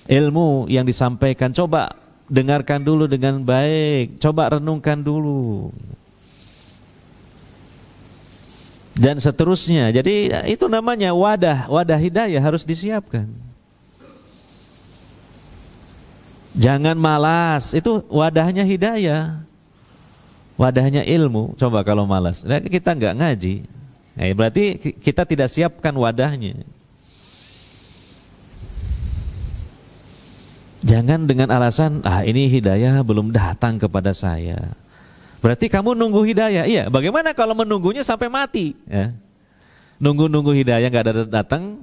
ilmu yang disampaikan. Coba dengarkan dulu dengan baik, coba renungkan dulu. Dan seterusnya. Jadi itu namanya wadah hidayah harus disiapkan. Jangan malas, itu wadahnya hidayah. Wadahnya ilmu. Coba kalau malas, nah, kita nggak ngaji. Nah, berarti kita tidak siapkan wadahnya. Jangan dengan alasan, ini hidayah belum datang kepada saya. Berarti kamu nunggu hidayah. Iya, bagaimana kalau menunggunya sampai mati? Ya. Nunggu hidayah nggak datang,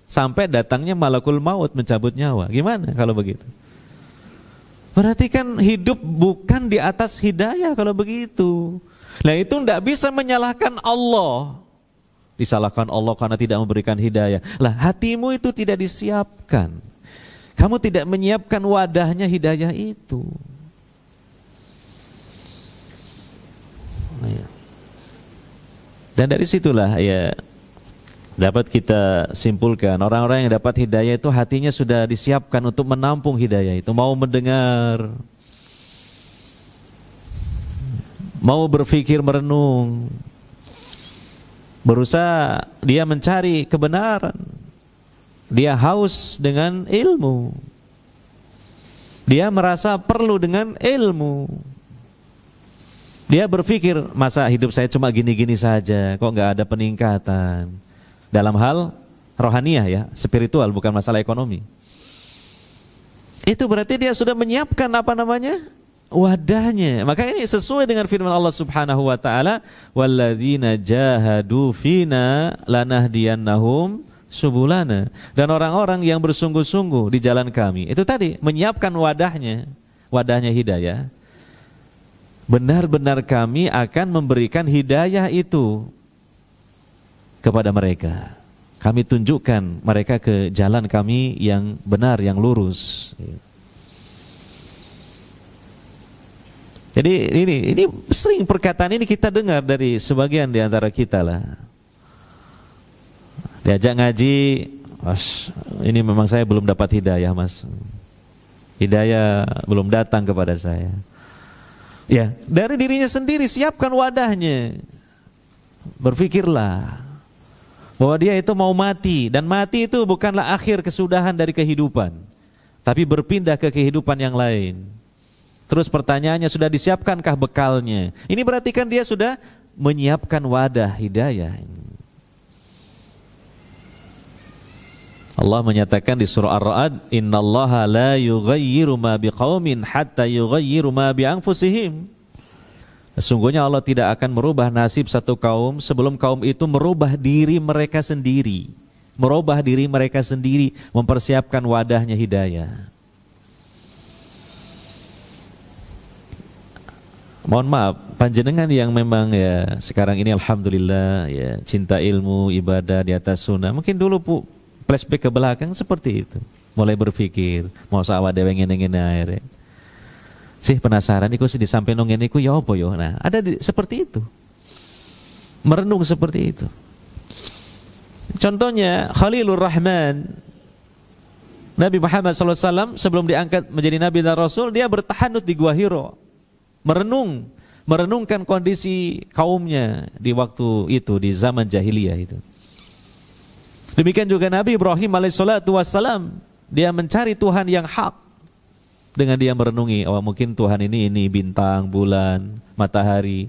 sampai datangnya malakul maut mencabut nyawa. Gimana kalau begitu? Berarti kan hidup bukan di atas hidayah kalau begitu. Nah itu tidak bisa menyalahkan Allah. Disalahkan Allah karena tidak memberikan hidayah. Lah hatimu itu tidak disiapkan. Kamu tidak menyiapkan wadahnya hidayah itu. Dan dari situlah ya dapat kita simpulkan orang-orang yang dapat hidayah itu hatinya sudah disiapkan untuk menampung hidayah itu, mau mendengar, mau berpikir merenung, berusaha dia mencari kebenaran, dia haus dengan ilmu, dia merasa perlu dengan ilmu. Dia berpikir, masa hidup saya cuma gini-gini saja, kok nggak ada peningkatan dalam hal rohaniah ya, spiritual, bukan masalah ekonomi. Itu berarti dia sudah menyiapkan wadahnya. Maka ini sesuai dengan firman Allah Subhanahu wa taala, walladzina jahadu fina lanahdiyannahum subulana. Dan orang-orang yang bersungguh-sungguh di jalan kami, itu tadi menyiapkan wadahnya hidayah. Benar-benar kami akan memberikan hidayah itu kepada mereka. Kami tunjukkan mereka ke jalan kami yang benar, yang lurus. Jadi ini sering perkataan ini kita dengar dari sebagian di antara kita lah. Diajak ngaji, mas, ini memang saya belum dapat hidayah mas. Hidayah belum datang kepada saya. Ya, dari dirinya sendiri siapkan wadahnya. Berpikirlah bahwa dia itu mau mati, dan mati itu bukanlah akhir kesudahan dari kehidupan, tapi berpindah ke kehidupan yang lain. Terus pertanyaannya, sudah disiapkankah bekalnya? Ini berarti kan dia sudah menyiapkan wadah hidayah. Allah menyatakan di surah Ar-Ra'd, innallaha la yughayyiru ma biqaumin hatta yughayyiru ma bi anfusihim. Sesungguhnya Allah tidak akan merubah nasib satu kaum sebelum kaum itu merubah diri mereka sendiri. Merubah diri mereka sendiri, mempersiapkan wadahnya hidayah. Mohon maaf, panjenengan yang memang ya sekarang ini alhamdulillah ya cinta ilmu, ibadah di atas sunnah, mungkin dulu flashback ke belakang seperti itu, mulai berpikir mau sawa dewe ngene-ngene ae. Sih penasaran iku sih disampaikan ngene iku ya apa yo. Nah, ada seperti itu. Merenung seperti itu. Contohnya Khalilur Rahman, Nabi Muhammad SAW sebelum diangkat menjadi Nabi dan Rasul, dia bertahanut di Gua Hiro, merenungkan kondisi kaumnya di waktu itu, di zaman jahiliyah itu. Demikian juga Nabi Ibrahim alaihissalatu wassalam, dia mencari Tuhan yang hak dengan dia merenungi, mungkin Tuhan ini bintang, bulan, matahari.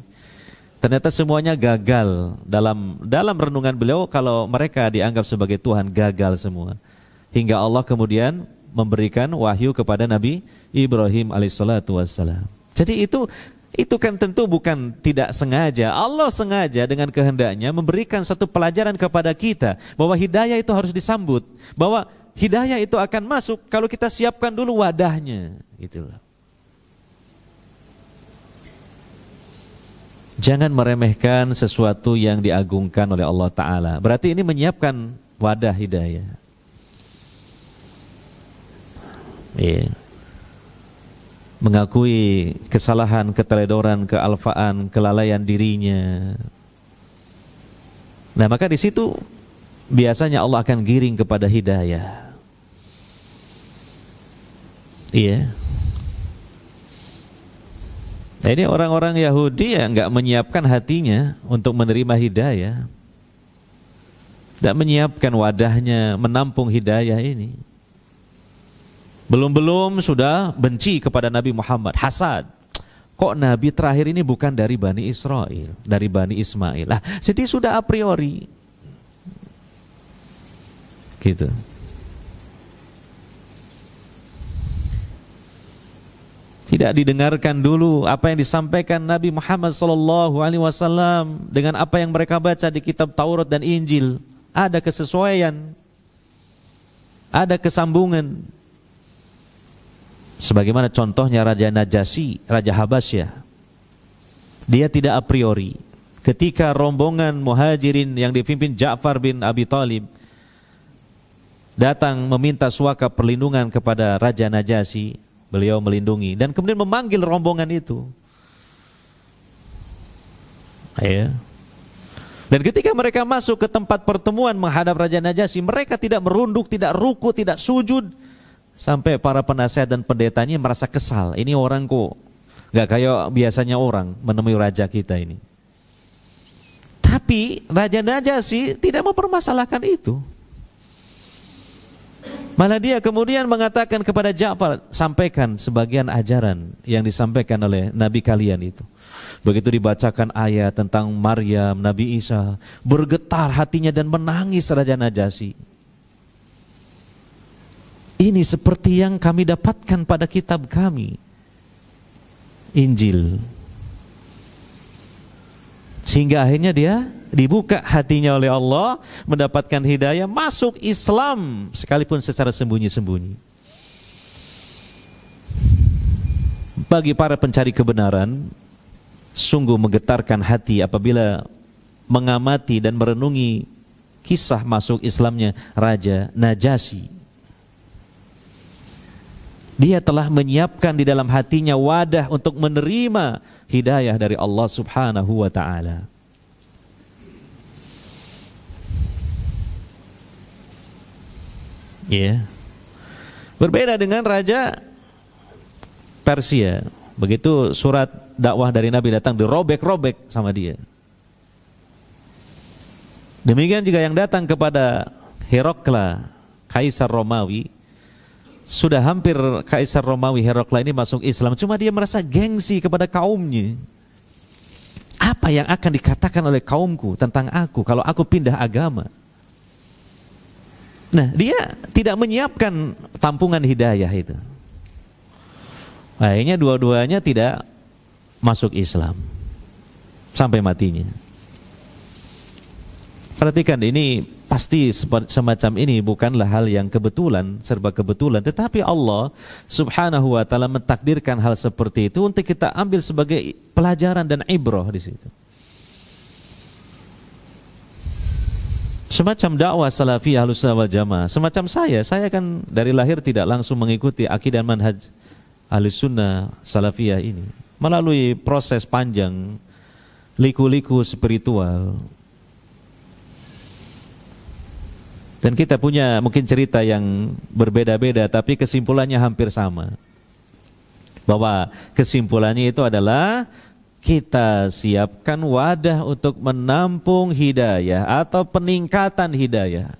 Ternyata semuanya gagal dalam renungan beliau. Kalau mereka dianggap sebagai Tuhan, gagal semua. Hingga Allah kemudian memberikan wahyu kepada Nabi Ibrahim alaihissalatu wassalam. Jadi itu kan tentu bukan tidak sengaja. Allah sengaja dengan kehendaknya memberikan satu pelajaran kepada kita bahwa hidayah itu harus disambut, bahwa hidayah itu akan masuk kalau kita siapkan dulu wadahnya. Itulah. Jangan meremehkan sesuatu yang diagungkan oleh Allah Ta'ala. Berarti ini menyiapkan wadah hidayah. Yeah. Mengakui kesalahan, keteledoran, kealfaan, kelalaian dirinya. Nah, maka di situ biasanya Allah akan giring kepada hidayah. Iya. Nah, ini orang-orang Yahudi ya nggak menyiapkan hatinya untuk menerima hidayah, tidak menyiapkan wadahnya menampung hidayah ini. Belum-belum sudah benci kepada Nabi Muhammad, hasad. Kok Nabi terakhir ini bukan dari Bani Israel, dari Bani Ismail. Lah, jadi sudah a priori. Gitu. Tidak didengarkan dulu apa yang disampaikan Nabi Muhammad SAW dengan apa yang mereka baca di kitab Taurat dan Injil. Ada kesesuaian, ada kesambungan. Sebagaimana contohnya Raja Najasyi, Raja Habasyah. Dia tidak a priori. Ketika rombongan muhajirin yang dipimpin Ja'far bin Abi Thalib datang meminta suaka perlindungan kepada Raja Najasyi, beliau melindungi dan kemudian memanggil rombongan itu. Ya. Dan ketika mereka masuk ke tempat pertemuan menghadap Raja Najasyi, mereka tidak merunduk, tidak ruku, tidak sujud. Sampai para penasihat dan pendetanya merasa kesal. Ini orang kok gak kayak biasanya orang menemui raja kita ini. Tapi Raja Najasyi tidak mempermasalahkan itu. Malah dia kemudian mengatakan kepada Ja'far, sampaikan sebagian ajaran yang disampaikan oleh Nabi kalian itu. Begitu dibacakan ayat tentang Maryam, Nabi Isa, bergetar hatinya dan menangis Raja Najasyi. Ini seperti yang kami dapatkan pada kitab kami, Injil. Sehingga akhirnya dia dibuka hatinya oleh Allah, mendapatkan hidayah, masuk Islam sekalipun secara sembunyi-sembunyi. Bagi para pencari kebenaran, sungguh menggetarkan hati apabila mengamati dan merenungi kisah masuk Islamnya Raja Najasyi. Dia telah menyiapkan di dalam hatinya wadah untuk menerima hidayah dari Allah Subhanahu wa ta'ala. Ya. Berbeda dengan Raja Persia. Begitu surat dakwah dari Nabi datang, dirobek-robek sama dia. Demikian juga yang datang kepada Herakla, Kaisar Romawi. Sudah hampir Kaisar Romawi Herakla ini masuk Islam, cuma dia merasa gengsi kepada kaumnya. Apa yang akan dikatakan oleh kaumku tentang aku kalau aku pindah agama? Nah, dia tidak menyiapkan tampungan hidayah itu. Akhirnya dua-duanya tidak masuk Islam sampai matinya. Perhatikan, ini pasti semacam ini bukanlah hal yang kebetulan, serba kebetulan, tetapi Allah Subhanahu wa ta'ala mentakdirkan hal seperti itu untuk kita ambil sebagai pelajaran dan ibrah di situ. Semacam dakwah salafiyah Ahlussunnah wal Jamaah, semacam saya kan dari lahir tidak langsung mengikuti akidah manhaj Ahlussunnah salafiyah ini, melalui proses panjang, liku-liku spiritual. Dan kita punya mungkin cerita yang berbeda-beda, tapi kesimpulannya hampir sama. Bahwa kesimpulannya itu adalah kita siapkan wadah untuk menampung hidayah atau peningkatan hidayah.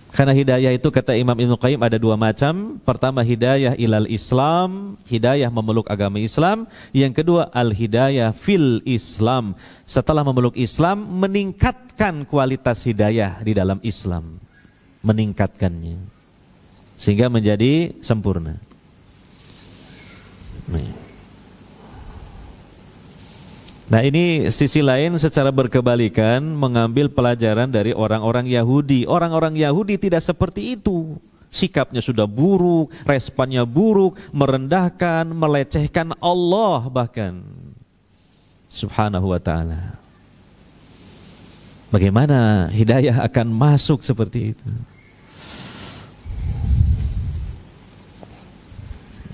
Karena hidayah itu kata Imam Ibnu Qayyim ada dua macam. Pertama hidayah ilal Islam, hidayah memeluk agama Islam. Yang kedua al-hidayah fil Islam. Setelah memeluk Islam, meningkatkan kualitas hidayah di dalam Islam. Meningkatkannya. Sehingga menjadi sempurna. Nah, ini sisi lain secara berkebalikan mengambil pelajaran dari orang-orang Yahudi. Orang-orang Yahudi tidak seperti itu. Sikapnya sudah buruk, responnya buruk, merendahkan, melecehkan Allah bahkan. Subhanahu wa ta'ala. Bagaimana hidayah akan masuk seperti itu?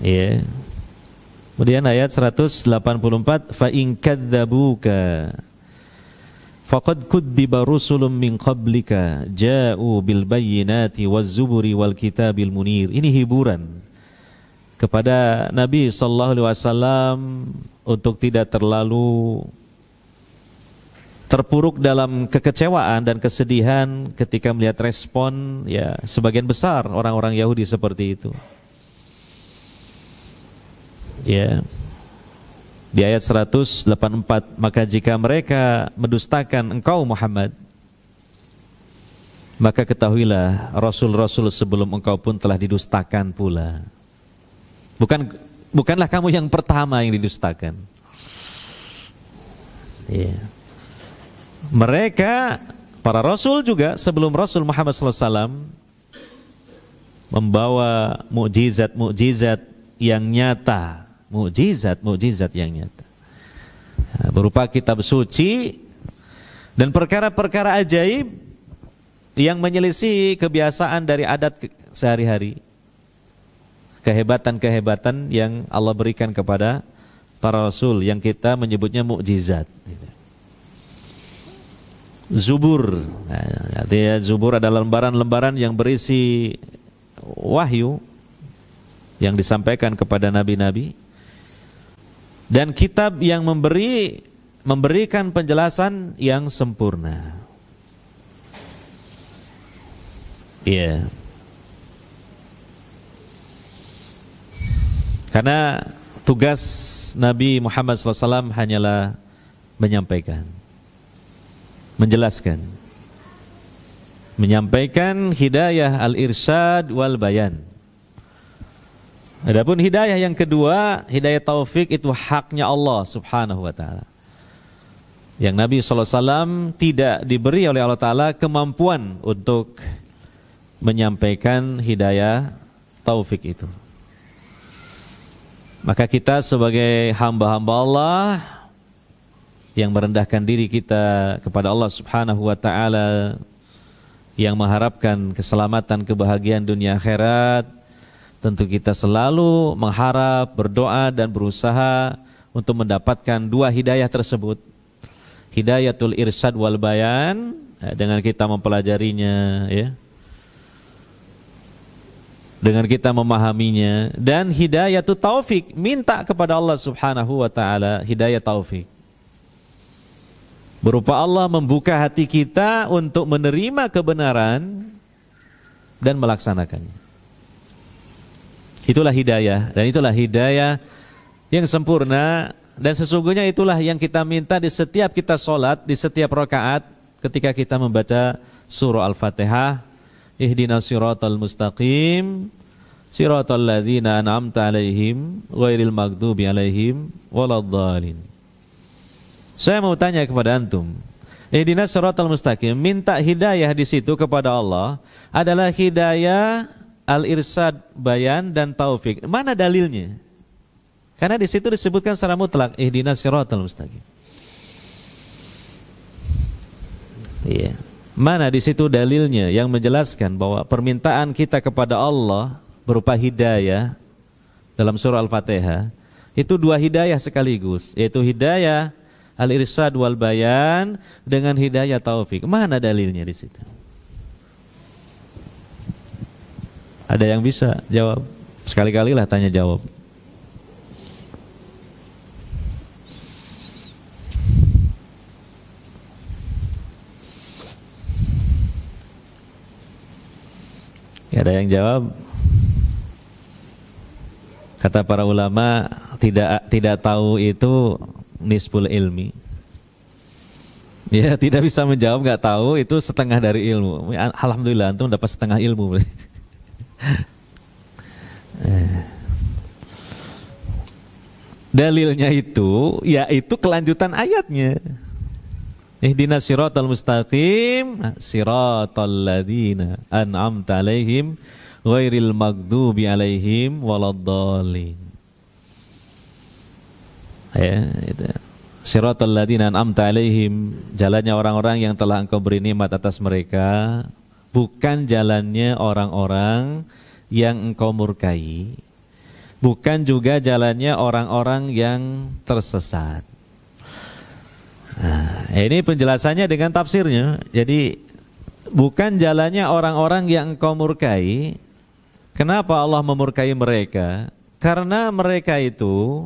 Ya. Kemudian ayat 184, fa in kadzabuka faqad kudziba rusulun min qablika ja'u bil bayyinati waz zuburi wal kitabil munir. Ini hiburan kepada Nabi sallallahu alaihi wasallam untuk tidak terlalu terpuruk dalam kekecewaan dan kesedihan ketika melihat respon ya sebagian besar orang-orang Yahudi seperti itu. Ya. Di ayat 184, maka jika mereka mendustakan engkau Muhammad, maka ketahuilah rasul-rasul sebelum engkau pun telah didustakan pula. Bukanlah kamu yang pertama yang didustakan. Ya. Mereka, para rasul juga sebelum Rasul Muhammad SAW membawa mukjizat-mukjizat yang nyata, mukjizat yang nyata, berupa kitab suci dan perkara-perkara ajaib yang menyelisihi kebiasaan dari adat sehari-hari, kehebatan-kehebatan yang Allah berikan kepada para rasul yang kita menyebutnya mukjizat. Zubur, artinya Zubur adalah lembaran-lembaran yang berisi wahyu yang disampaikan kepada nabi-nabi, dan kitab yang memberikan penjelasan yang sempurna. Iya. Karena tugas Nabi Muhammad SAW hanyalah menyampaikan, menjelaskan, menyampaikan hidayah al-irsyad wal bayan. Adapun hidayah yang kedua, hidayah taufik, itu haknya Allah Subhanahu wa ta'ala, yang Nabi SAW tidak diberi oleh Allah Ta'ala kemampuan untuk menyampaikan hidayah taufik itu. Maka kita sebagai hamba-hamba Allah yang merendahkan diri kita kepada Allah Subhanahu wa ta'ala, yang mengharapkan keselamatan, kebahagiaan dunia akhirat, tentu kita selalu mengharap, berdoa dan berusaha untuk mendapatkan dua hidayah tersebut. Hidayatul irsyad wal bayan, dengan kita mempelajarinya, ya, dengan kita memahaminya, dan hidayatul taufik, minta kepada Allah Subhanahu wa ta'ala hidayah taufik, berupa Allah membuka hati kita untuk menerima kebenaran dan melaksanakannya. Itulah hidayah, dan itulah hidayah yang sempurna, dan sesungguhnya itulah yang kita minta di setiap kita sholat, di setiap rakaat ketika kita membaca surah Al-Fatihah. Ihdinas siratal mustaqim, siratal ladzina an'amta alaihim, ghairil maghdubi alaihim waladdallin. Saya mau tanya kepada antum, ihdinas siratal mustaqim, minta hidayah di situ kepada Allah adalah hidayah al-irsyad, bayan dan taufik. Mana dalilnya? Karena di situ disebutkan secara mutlak ihdinas siratal mustaqim. Iya. Mana di situ dalilnya yang menjelaskan bahwa permintaan kita kepada Allah berupa hidayah dalam surah Al-Fatihah itu dua hidayah sekaligus, yaitu hidayah al-irsyad wal bayan dengan hidayah taufik. Mana dalilnya di situ? Ada yang bisa jawab? Sekali-kali lah tanya jawab. Ada yang jawab? Kata para ulama, tidak tahu itu nisful ilmi. Ya, tidak bisa menjawab, nggak tahu itu setengah dari ilmu. Alhamdulillah antum dapat setengah ilmu. Dalilnya itu, yaitu kelanjutan ayatnya. Ihdinas siratal mustaqim, siratal ladzina an'amta alaihim, ghairil maghdubi alaihim waladdallin. Ya, itu. Siratal ladzina an'amta 'alaihim, jalannya orang-orang yang telah Engkau beri nikmat atas mereka, bukan jalannya orang-orang yang Engkau murkai, bukan juga jalannya orang-orang yang tersesat. Nah, ini penjelasannya dengan tafsirnya. Jadi bukan jalannya orang-orang yang Engkau murkai. Kenapa Allah memurkai mereka? Karena mereka itu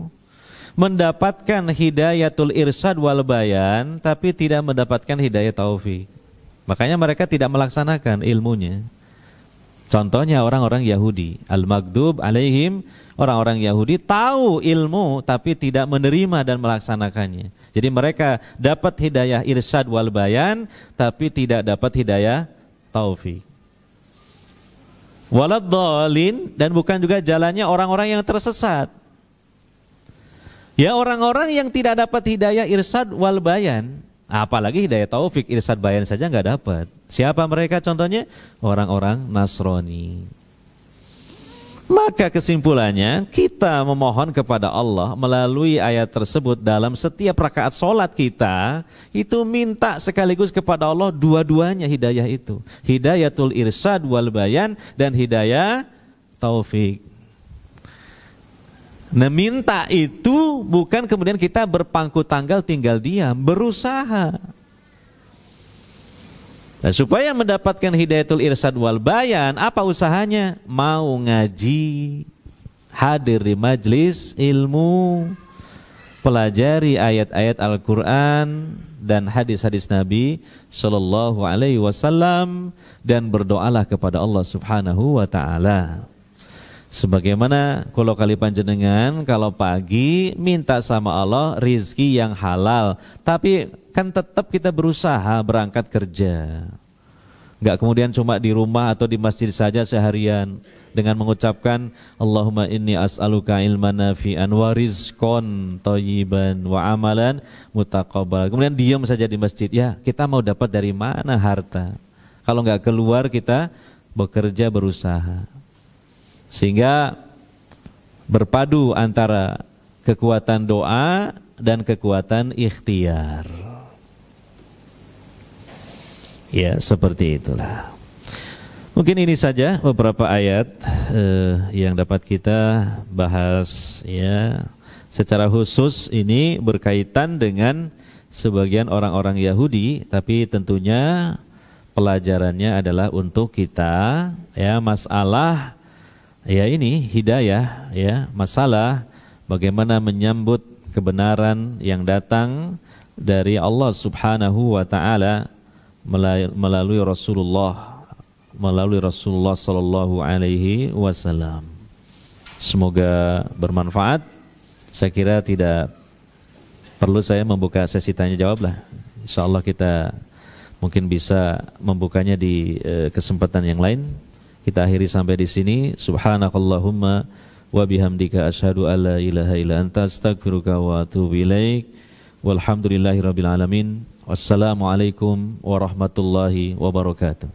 mendapatkan hidayatul irsyad wal bayan, tapi tidak mendapatkan hidayah taufik. Makanya mereka tidak melaksanakan ilmunya. Contohnya orang-orang Yahudi, al-maghdub alaihim, orang-orang Yahudi tahu ilmu tapi tidak menerima dan melaksanakannya. Jadi mereka dapat hidayah irsyad wal bayan tapi tidak dapat hidayah taufik. Waladhdallin, dan bukan juga jalannya orang-orang yang tersesat. Ya, orang-orang yang tidak dapat hidayah irsyad wal bayan, apalagi hidayah taufik, irsyad bayan saja nggak dapat. Siapa mereka contohnya? Orang-orang Nasrani. Maka kesimpulannya, kita memohon kepada Allah melalui ayat tersebut dalam setiap rakaat sholat kita, itu minta sekaligus kepada Allah dua-duanya hidayah itu. Hidayatul irsyad wal bayan dan hidayah taufik. Nah, minta itu bukan kemudian kita berpangku tanggal tinggal diam, berusaha. Nah, supaya mendapatkan hidayatul irsyad wal bayan, apa usahanya? Mau ngaji, hadir di majlis ilmu, pelajari ayat-ayat Al-Quran dan hadis-hadis Nabi Sallallahu Alaihi Wasallam, dan berdoalah kepada Allah Subhanahu Wa Taala. Sebagaimana kalau kali panjenengan kalau pagi minta sama Allah rizki yang halal, tapi kan tetap kita berusaha berangkat kerja. Enggak kemudian cuma di rumah atau di masjid saja seharian dengan mengucapkan Allahumma inni as'aluka ilman nafi'an wa rizqan thayyiban wa amalan mutaqabbal. Kemudian diam saja di masjid. Ya, kita mau dapat dari mana harta? Kalau enggak keluar kita bekerja berusaha. Sehingga berpadu antara kekuatan doa dan kekuatan ikhtiar. Ya, seperti itulah. Mungkin ini saja beberapa ayat yang dapat kita bahas ya. Secara khusus ini berkaitan dengan sebagian orang-orang Yahudi, tapi tentunya pelajarannya adalah untuk kita ya, masalah ya ini hidayah ya, masalah bagaimana menyambut kebenaran yang datang dari Allah Subhanahu wa taala melalui Rasulullah sallallahu alaihi wasallam. Semoga bermanfaat. Saya kira tidak perlu saya membuka sesi tanya jawab lah. Insyaallah kita mungkin bisa membukanya di kesempatan yang lain. Kita akhiri sampai di sini. Subhanakallahumma wa bihamdika asyhadu an la ilaha illa anta astaghfiruka wa atubu ilaik. Walhamdulillahirabbil alamin. Wassalamualaikum warahmatullahi wabarakatuh.